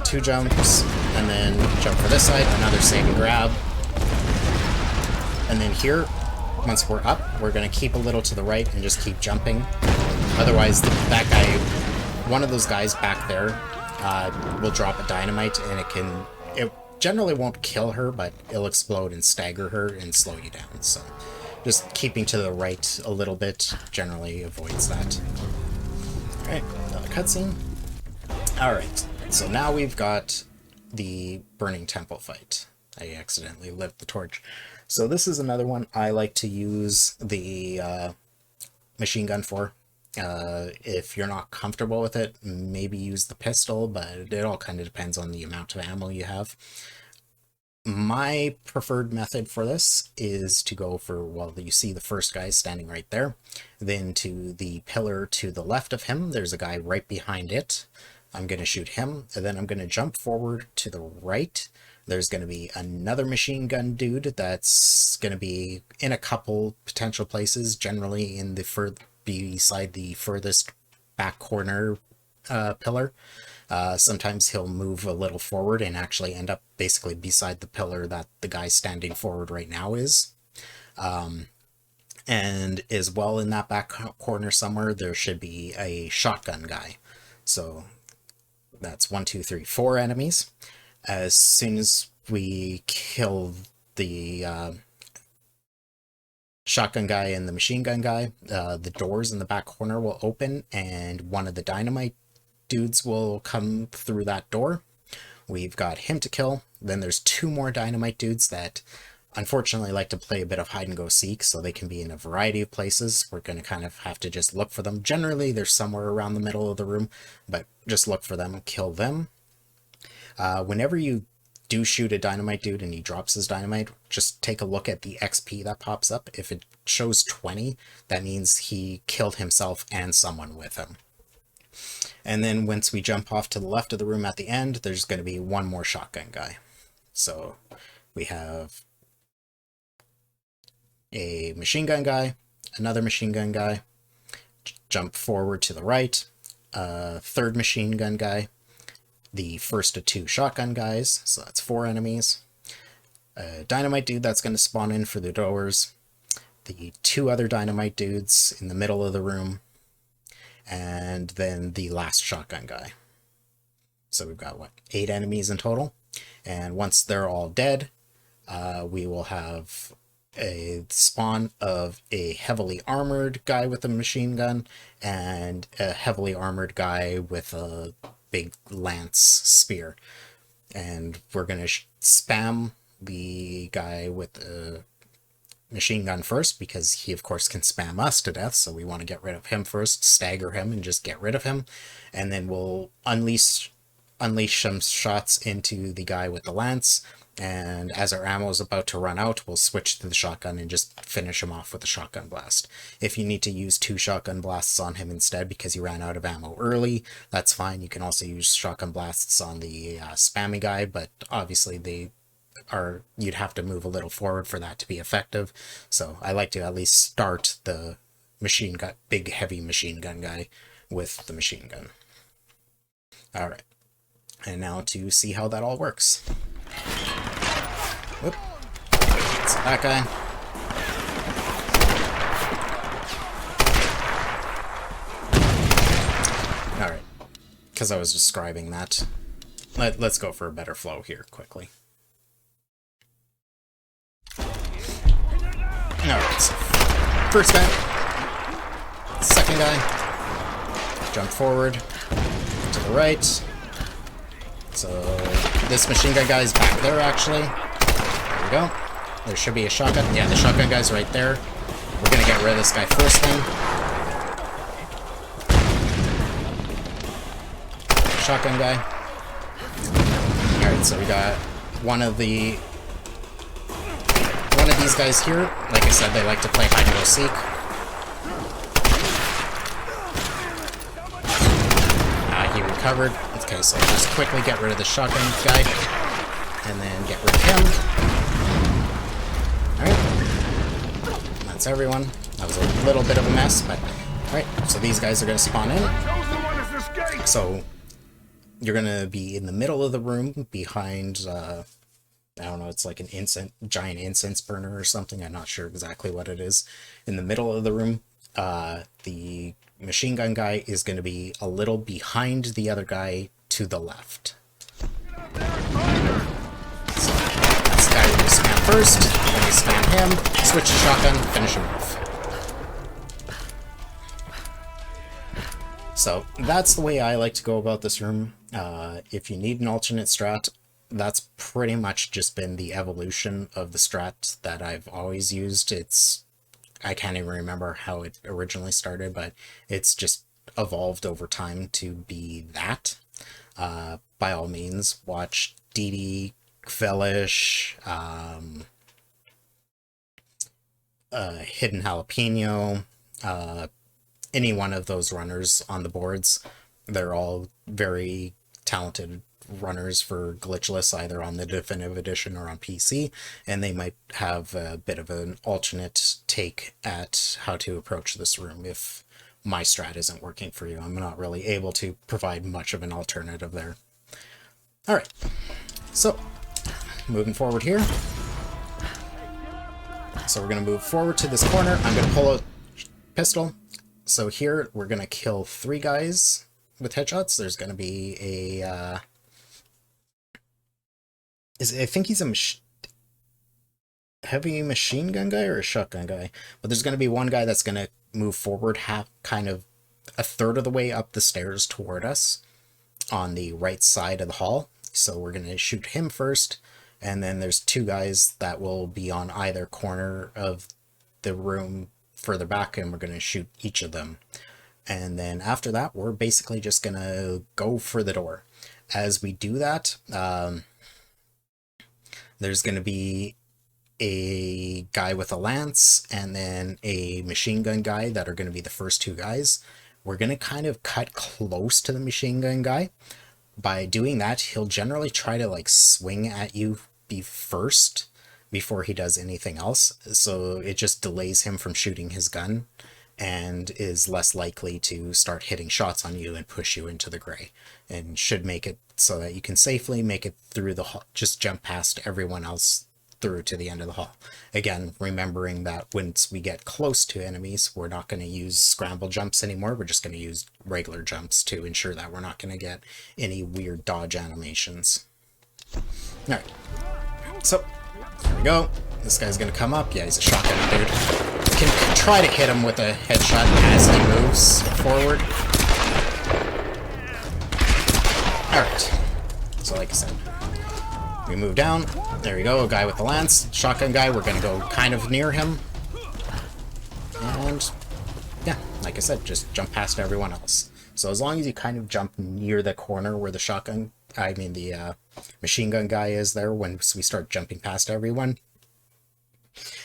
2 jumps, and then jump for this side, another save and grab. And then here, once we're up, we're going to keep a little to the right and just keep jumping. Otherwise, that guy, one of those guys back there, will drop a dynamite, and it generally won't kill her, but it'll explode and stagger her and slow you down. So just keeping to the right a little bit generally avoids that. Alright, another cutscene. Alright, so now we've got the Burning Temple fight. I accidentally lit the torch. So this is another one I like to use the machine gun for. If you're not comfortable with it, maybe use the pistol, but it all kind of depends on the amount of ammo you have. My preferred method for this is to go for, well, you see the first guy standing right there. Then to the pillar to the left of him, there's a guy right behind it. I'm going to shoot him, and then I'm going to jump forward to the right. There's going to be another machine gun dude that's going to be in a couple potential places, generally in the beside the furthest back corner pillar. Sometimes he'll move a little forward and actually end up basically beside the pillar that the guy standing forward right now is. And as well in that back corner somewhere, there should be a shotgun guy. So that's 1, 2, 3, 4 enemies. As soon as we kill the shotgun guy and the machine gun guy, the doors in the back corner will open and one of the dynamite dudes will come through that door. We've got him to kill. Then there's 2 more dynamite dudes that unfortunately like to play a bit of hide and go seek, so they can be in a variety of places. We're going to kind of have to just look for them. Generally, they're somewhere around the middle of the room, but just look for them, kill them. Whenever you do shoot a dynamite dude and he drops his dynamite, just take a look at the XP that pops up. If it shows 20, that means he killed himself and someone with him. And then once we jump off to the left of the room at the end, there's going to be 1 more shotgun guy. So we have a machine gun guy, another machine gun guy, jump forward to the right, a 3rd machine gun guy, the first of 2 shotgun guys, so that's 4 enemies. a dynamite dude that's going to spawn in for the doors, the 2 other dynamite dudes in the middle of the room, and then the last shotgun guy. So we've got, what, 8 enemies in total? And once they're all dead, we will have a spawn of a heavily armored guy with a machine gun and a heavily armored guy with a big lance spear. And we're going to spam the guy with the machine gun first, because he of course can spam us to death, so we want to get rid of him first, stagger him and just get rid of him, and then we'll unleash some shots into the guy with the lance, and as our ammo is about to run out, we'll switch to the shotgun and just finish him off with a shotgun blast. If you need to use 2 shotgun blasts on him instead because you ran out of ammo early, that's fine. You can also use shotgun blasts on the spammy guy, but obviously you'd have to move a little forward for that to be effective. So I like to at least start the machine gun, big heavy machine gun guy with the machine gun. All right, and now to see how that all works. Whoop. That's that guy. All right, because I was describing that, let's go for a better flow here quickly. Alright, so first guy, second guy, jump forward, to the right. So this machine gun guy is back there actually. There we go. There should be a shotgun. Yeah, the shotgun guy's right there. We're gonna get rid of this guy first then. Shotgun guy. Alright, so we got one of these guys here. Like I said, they like to play hide and go seek. He recovered. Okay, so just quickly get rid of the shotgun guy, and then get rid of him. Alright. That's everyone. That was a little bit of a mess, but alright, so these guys are going to spawn in. So you're going to be in the middle of the room behind I don't know, it's like an giant incense burner or something. I'm not sure exactly what it is. In the middle of the room, the machine gun guy is going to be a little behind the other guy to the left. So that's the guy we're going to spam first. Then we spam him, switch to shotgun, finish him off. So that's the way I like to go about this room. If you need an alternate strat, that's pretty much just been the evolution of the strat that I've always used. I can't even remember how it originally started, but it's just evolved over time to be that. By all means, watch DD, Kvellish, Hidden Jalapeno, any one of those runners on the boards. They're all very talented runners for Glitchless, either on the Definitive Edition or on PC, and they might have a bit of an alternate take at how to approach this room if my strat isn't working for you. I'm not really able to provide much of an alternative there. Alright, so moving forward here. So we're going to move forward to this corner. I'm going to pull a pistol. So here we're going to kill 3 guys with headshots. There's going to be a I think he's a heavy machine gun guy or a shotgun guy, but there's going to be one guy that's going to move forward kind of a third of the way up the stairs toward us on the right side of the hall. So we're going to shoot him first, and then there's 2 guys that will be on either corner of the room further back, and we're going to shoot each of them. And then after that, we're basically just going to go for the door. As we do that, there's going to be a guy with a lance and then a machine gun guy that are going to be the first 2 guys. We're going to kind of cut close to the machine gun guy. By doing that, he'll generally try to like swing at you first before he does anything else. So it just delays him from shooting his gun and is less likely to start hitting shots on you and push you into the gray, and should make it so that you can safely make it through the hall, just jump past everyone else through to the end of the hall. Again, remembering that once we get close to enemies, we're not going to use scramble jumps anymore. We're just going to use regular jumps to ensure that we're not going to get any weird dodge animations. Alright, so there we go. This guy's going to come up. Yeah, he's a shotgun dude. Can try to hit him with a headshot as he moves forward. Alright, so like I said, we move down. There we go, a guy with the lance. Shotgun guy, we're going to go kind of near him. And, yeah, like I said, just jump past everyone else. So as long as you kind of jump near the corner where the machine gun guy is there, once we start jumping past everyone,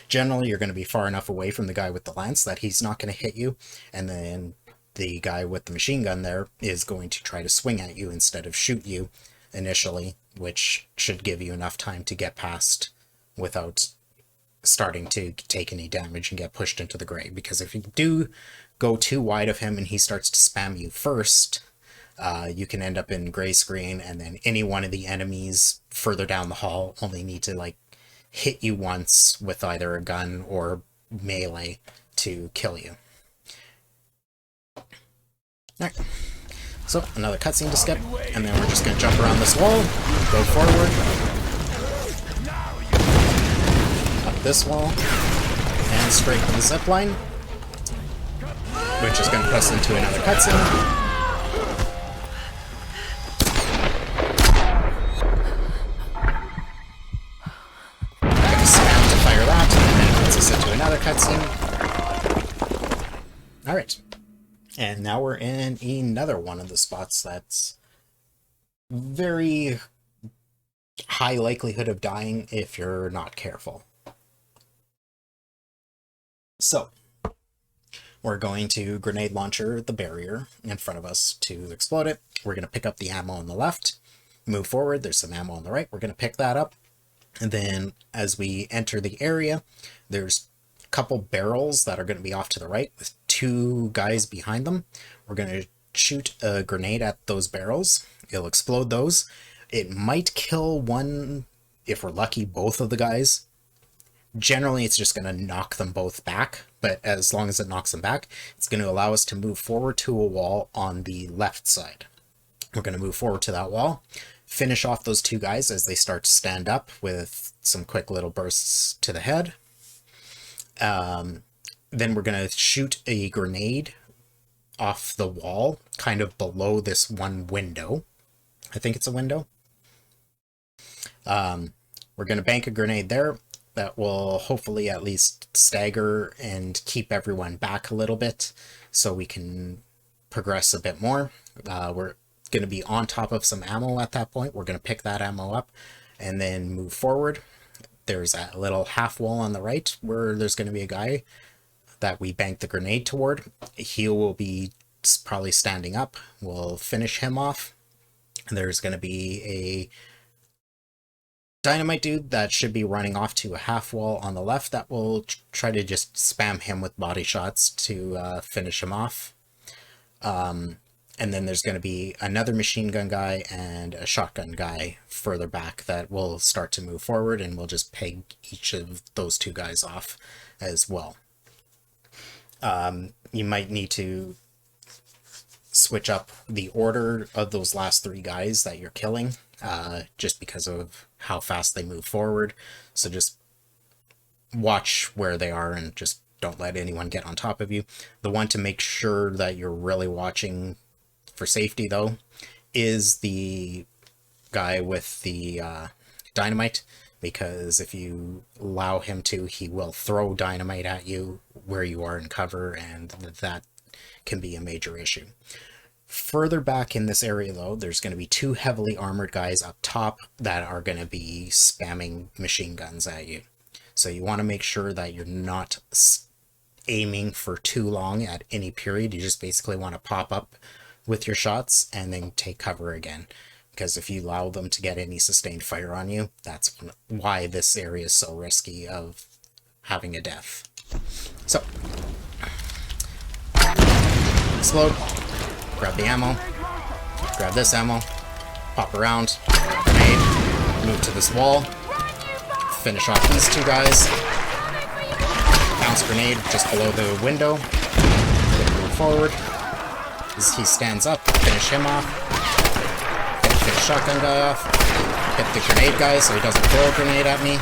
generally you're going to be far enough away from the guy with the lance that he's not going to hit you, and then the guy with the machine gun there is going to try to swing at you instead of shoot you initially, which should give you enough time to get past without starting to take any damage and get pushed into the grave. Because if you do go too wide of him and he starts to spam you first, you can end up in gray screen, and then any one of the enemies further down the hall only need to like hit you once with either a gun or melee to kill you. Alright, so another cutscene to skip, and then we're just going to jump around this wall, go forward, up this wall, and straight to the zip line, which is going to put us into another cutscene. Into another cutscene. Alright. And now we're in another one of the spots that's very high likelihood of dying if you're not careful. So, we're going to grenade launcher the barrier in front of us to explode it. We're going to pick up the ammo on the left, move forward, there's some ammo on the right, we're going to pick that up. And then as we enter the area, there's a couple barrels that are going to be off to the right with two guys behind them. We're going to shoot a grenade at those barrels. It'll explode those. It might kill one, if we're lucky, both of the guys. Generally, it's just going to knock them both back, but as long as it knocks them back, it's going to allow us to move forward to a wall on the left side. We're going to move forward to that wall, finish off those two guys as they start to stand up with some quick little bursts to the head. Then we're going to shoot a grenade off the wall, kind of below this one window. I think it's a window. We're going to bank a grenade there that will hopefully at least stagger and keep everyone back a little bit so we can progress a bit more. We're going to be on top of some ammo at that point. We're going to pick that ammo up and then move forward. There's a little half wall on the right where there's going to be a guy that we bank the grenade toward. He will be probably standing up. We'll finish him off. There's going to be a dynamite dude that should be running off to a half wall on the left that will try to just spam him with body shots to finish him off. And then there's going to be another machine gun guy and a shotgun guy further back that will start to move forward, and we'll just peg each of those two guys off as well. You might need to switch up the order of those last three guys that you're killing, just because of how fast they move forward. So just watch where they are and just don't let anyone get on top of you. The one to make sure that you're really watching for safety, though, is the guy with the dynamite, because if you allow him to, he will throw dynamite at you where you are in cover, and that can be a major issue. Further back in this area, though, there's going to be two heavily armored guys up top that are going to be spamming machine guns at you. So you want to make sure that you're not aiming for too long at any period. You just basically want to pop up with your shots and then take cover again, because if you allow them to get any sustained fire on you, that's why this area is so risky of having a death. So explode, grab the ammo, grab this ammo, pop around, grenade, move to this wall, finish off these two guys. Bounce grenade just below the window. Move forward. As he stands up, finish him off. Get the shotgun guy off. Hit the grenade guy so he doesn't throw a grenade at me.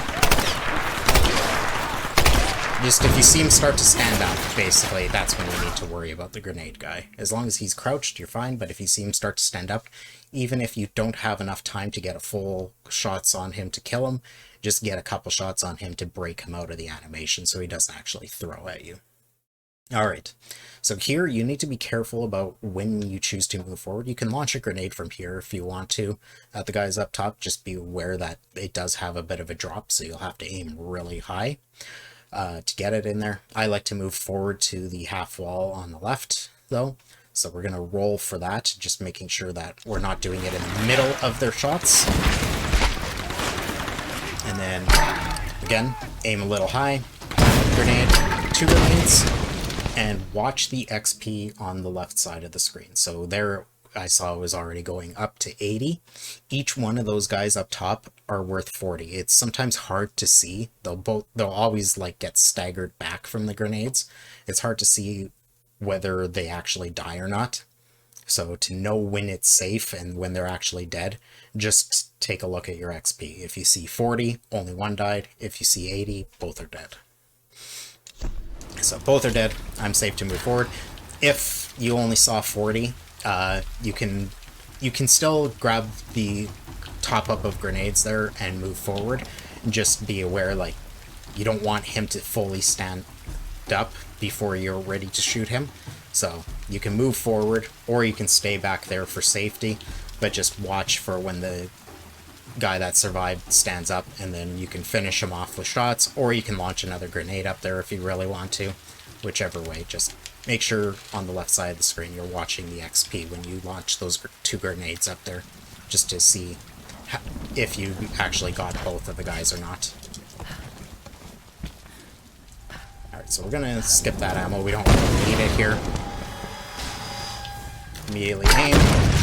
Just if you see him start to stand up, basically, that's when you need to worry about the grenade guy. As long as he's crouched, you're fine, but if you see him start to stand up, even if you don't have enough time to get a full shots on him to kill him, just get a couple shots on him to break him out of the animation so he doesn't actually throw at you. Alright, so here you need to be careful about when you choose to move forward. You can launch a grenade from here if you want to. At the guys up top, just be aware that it does have a bit of a drop, so you'll have to aim really high to get it in there. I like to move forward to the half wall on the left, though. So we're going to roll for that, just making sure that we're not doing it in the middle of their shots. And then, again, aim a little high, grenade, 2 grenades, and watch the XP on the left side of the screen. So there I saw was already going up to 80. Each one of those guys up top are worth 40. It's sometimes hard to see. They'll always like get staggered back from the grenades. It's hard to see whether they actually die or not. So to know when it's safe and when they're actually dead, just take a look at your XP. If you see 40, only one died. If you see 80, both are dead. So both are dead. I'm safe to move forward. If you only saw 40, you can still grab the top up of grenades there and move forward. Just be aware, like, you don't want him to fully stand up before you're ready to shoot him. So you can move forward, or you can stay back there for safety, but just watch for when the guy that survived stands up, and then you can finish him off with shots, or you can launch another grenade up there if you really want to. Whichever way, just make sure on the left side of the screen you're watching the XP when you launch those 2 grenades up there, just to see if you actually got both of the guys or not. Alright, so we're gonna skip that ammo, we don't really need it here. Immediately aim,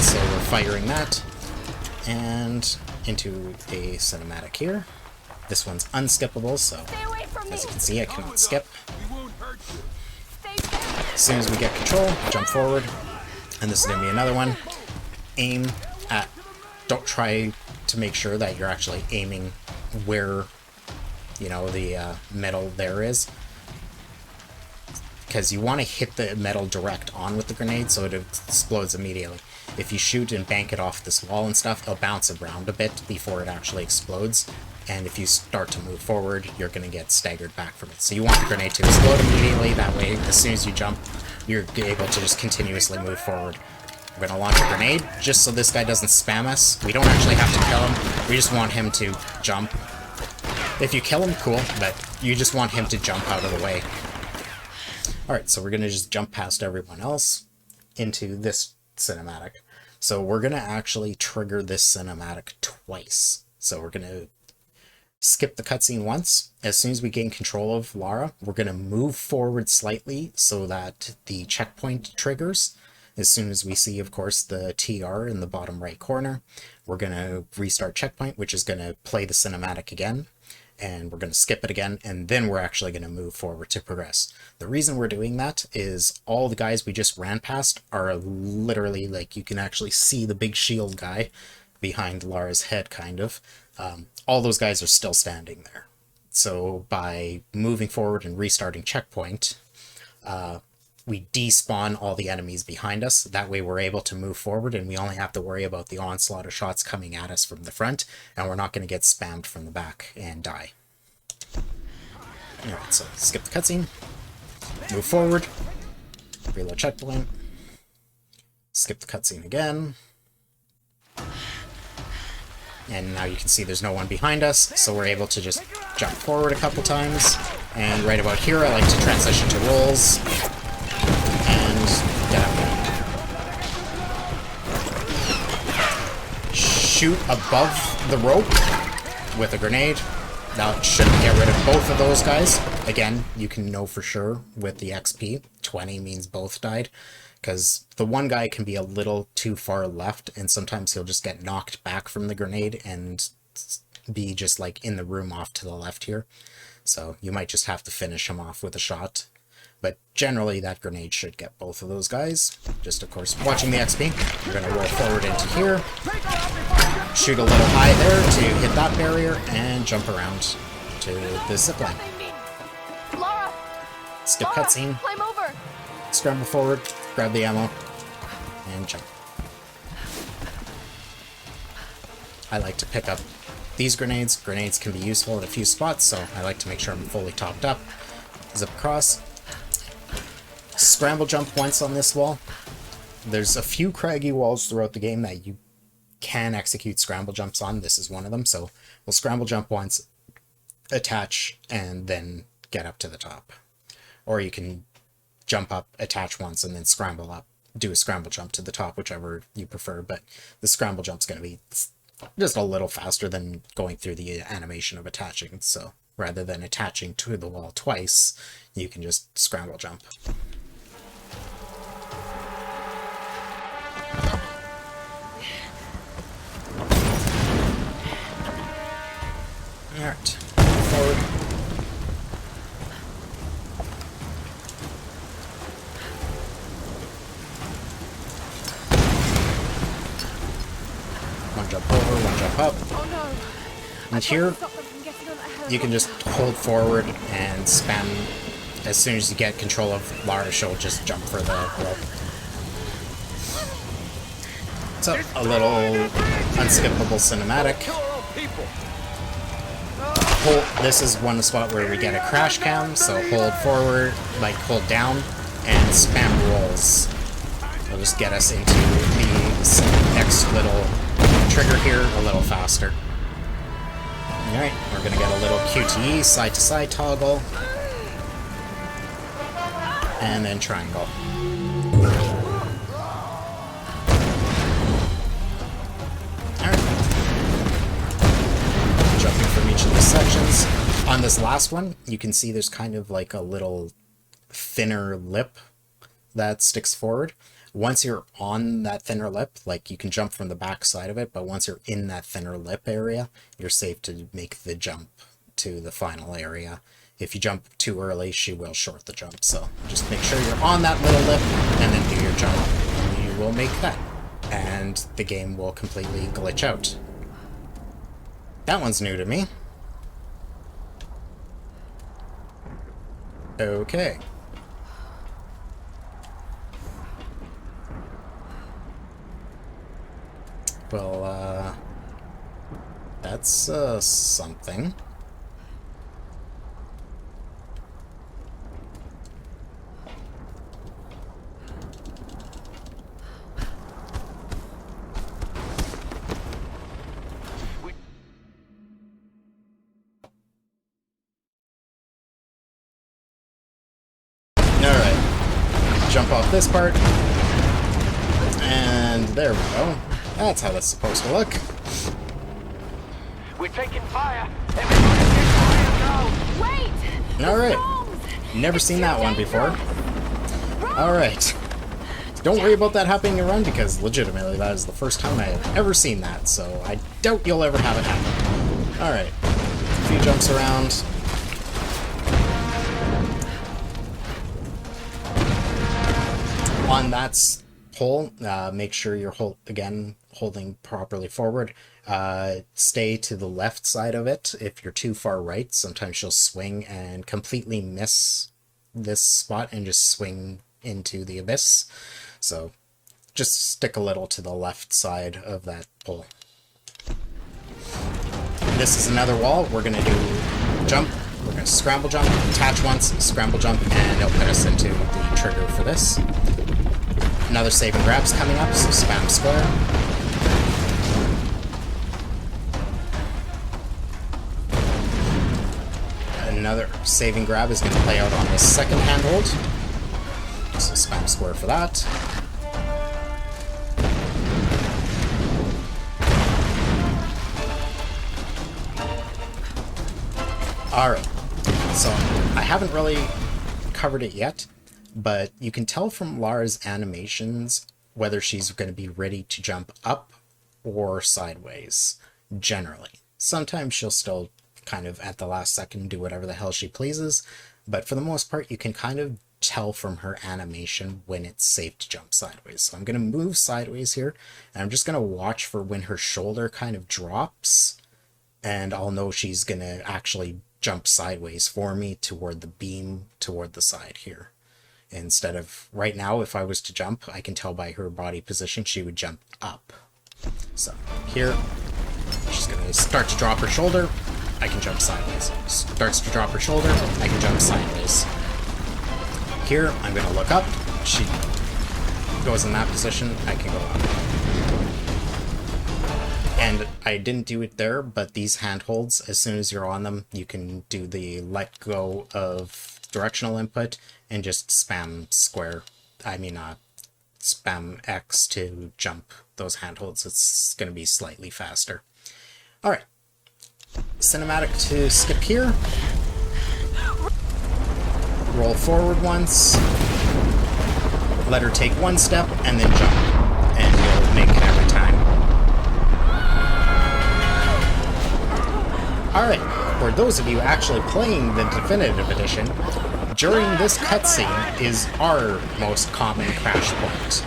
so we're firing that, and into a cinematic here. This one's unskippable, so as you can see I cannot skip. As soon as we get control, jump forward, and this is going to be another one. Aim at, don't try to make sure that you're actually aiming where, you know, the metal there is, because you want to hit the metal direct on with the grenade so it explodes immediately. If you shoot and bank it off this wall and stuff, it'll bounce around a bit before it actually explodes. And if you start to move forward, you're going to get staggered back from it. So you want the grenade to explode immediately. That way, as soon as you jump, you're able to just continuously move forward. We're going to launch a grenade, just so this guy doesn't spam us. We don't actually have to kill him. We just want him to jump. If you kill him, cool, but you just want him to jump out of the way. Alright, so we're going to just jump past everyone else into this cinematic. So we're going to actually trigger this cinematic twice. So we're going to skip the cutscene once. As soon as we gain control of Lara, we're going to move forward slightly so that the checkpoint triggers. As soon as we see, of course, the TR in the bottom right corner, we're going to restart checkpoint, which is going to play the cinematic again. And we're going to skip it again, and then we're actually going to move forward to progress. The reason we're doing that is all the guys we just ran past are literally, like, you can actually see the big shield guy behind Lara's head, kind of. All those guys are still standing there. So by moving forward and restarting checkpoint, we despawn all the enemies behind us. That way we're able to move forward, and we only have to worry about the onslaught of shots coming at us from the front, and we're not going to get spammed from the back and die. Alright, so skip the cutscene, move forward, reload checkpoint, skip the cutscene again, and now you can see there's no one behind us, so we're able to just jump forward a couple times, and right about here I like to transition to rolls, and get out there. Shoot above the rope with a grenade. That should get rid of both of those guys. Again, you can know for sure with the XP. 20 means both died. Because the one guy can be a little too far left, and sometimes he'll just get knocked back from the grenade and be just like in the room off to the left here. So you might just have to finish him off with a shot. But generally that grenade should get both of those guys. Just of course watching the XP. We're going to roll forward into here. Shoot a little high there to hit that barrier and jump around to the zipline. Lara! Skip Lara, cutscene. climb over! Scramble forward, grab the ammo, and jump. I like to pick up these grenades. Grenades can be useful in a few spots, so I like to make sure I'm fully topped up. Zip across. Scramble jump once on this wall. There's a few craggy walls throughout the game that you can execute scramble jumps on. This is one of them, so we'll scramble jump once, attach, and then get up to the top. Or you can jump up, attach once, and then scramble up. Do a scramble jump to the top, whichever you prefer, but the scramble jump's going to be just a little faster than going through the animation of attaching. So rather than attaching to the wall twice, you can just scramble jump. Alright, forward. One jump over, one jump up. Oh no! And here, Stop them from getting on that helicopter. you can just hold forward and spam. As soon as you get control of Lara, she'll just jump for the rope. So, a little unskippable cinematic. This is one spot where we get a crash cam, so hold forward, like hold down, and spam rolls. It'll just get us into the next little trigger here a little faster. Alright, we're gonna get a little QTE, side to side toggle, and then triangle. Jumping from each of the sections. On this last one, you can see there's kind of like a little thinner lip that sticks forward. Once you're on that thinner lip, like you can jump from the back side of it, but once you're in that thinner lip area, you're safe to make the jump to the final area. If you jump too early, she will short the jump, so just make sure you're on that little lip and then do your jump. And you will make that, and the game will completely glitch out. That one's new to me. Okay. Well, that's, something. Alright. Jump off this part. And there we go. That's how that's supposed to look. We're taking fire. Everybody get fire now. Wait! Alright. Never seen that one before. Alright. Don't worry about that happening in run, because legitimately that is the first time I have ever seen that, so I doubt you'll ever have it happen. Alright. A few jumps around. On that pole, make sure you're holding properly forward. Stay to the left side of it. If you're too far right, sometimes she'll swing and completely miss this spot and just swing into the abyss. So just stick a little to the left side of that pole. This is another wall. We're going to do jump. We're going to scramble jump, attach once, scramble jump, and it'll put us into the trigger for this. Another save and grab's coming up, so spam square. Another save and grab is going to play out on this second handhold, so spam square for that. Alright, so I haven't really covered it yet, but you can tell from Lara's animations whether she's going to be ready to jump up or sideways, generally. Sometimes she'll still kind of at the last second do whatever the hell she pleases, but for the most part you can kind of tell from her animation when it's safe to jump sideways. So I'm going to move sideways here, and I'm just going to watch for when her shoulder kind of drops, and I'll know she's going to actually jump sideways for me toward the beam, toward the side here. Instead of right now, if I was to jump, I can tell by her body position she would jump up. So here, she's going to start to drop her shoulder, I can jump sideways. Starts to drop her shoulder, I can jump sideways. Here, I'm going to look up, she goes in that position, I can go up. And I didn't do it there, but these handholds, as soon as you're on them, you can do the let go of directional input and just spam spam X to jump those handholds. It's going to be slightly faster. Alright, cinematic to skip here. Roll forward once, let her take one step, and then jump. And you'll make it every time. Alright, for those of you actually playing the Definitive Edition, during this cutscene is our most common crash point.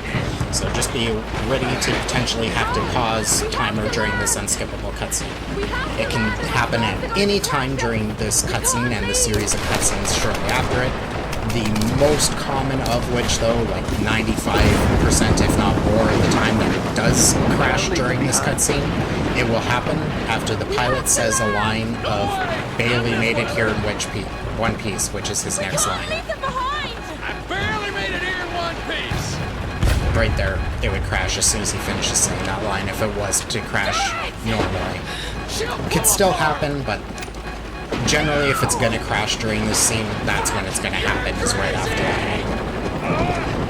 So just be ready to potentially have to pause timer during this unskippable cutscene. It can happen at any time during this cutscene and the series of cutscenes shortly after it. The most common of which, though, like 95% if not more of the time that it does crash during this cutscene, it will happen after the pilot says a line of "Bailey made it here in one piece," which is his next line. Leave them behind! I barely made it here in one piece. Right there, it would crash as soon as he finishes saying that line if it was to crash normally. It could still happen, but generally if it's gonna crash during this scene, that's when it's gonna happen, is right after that.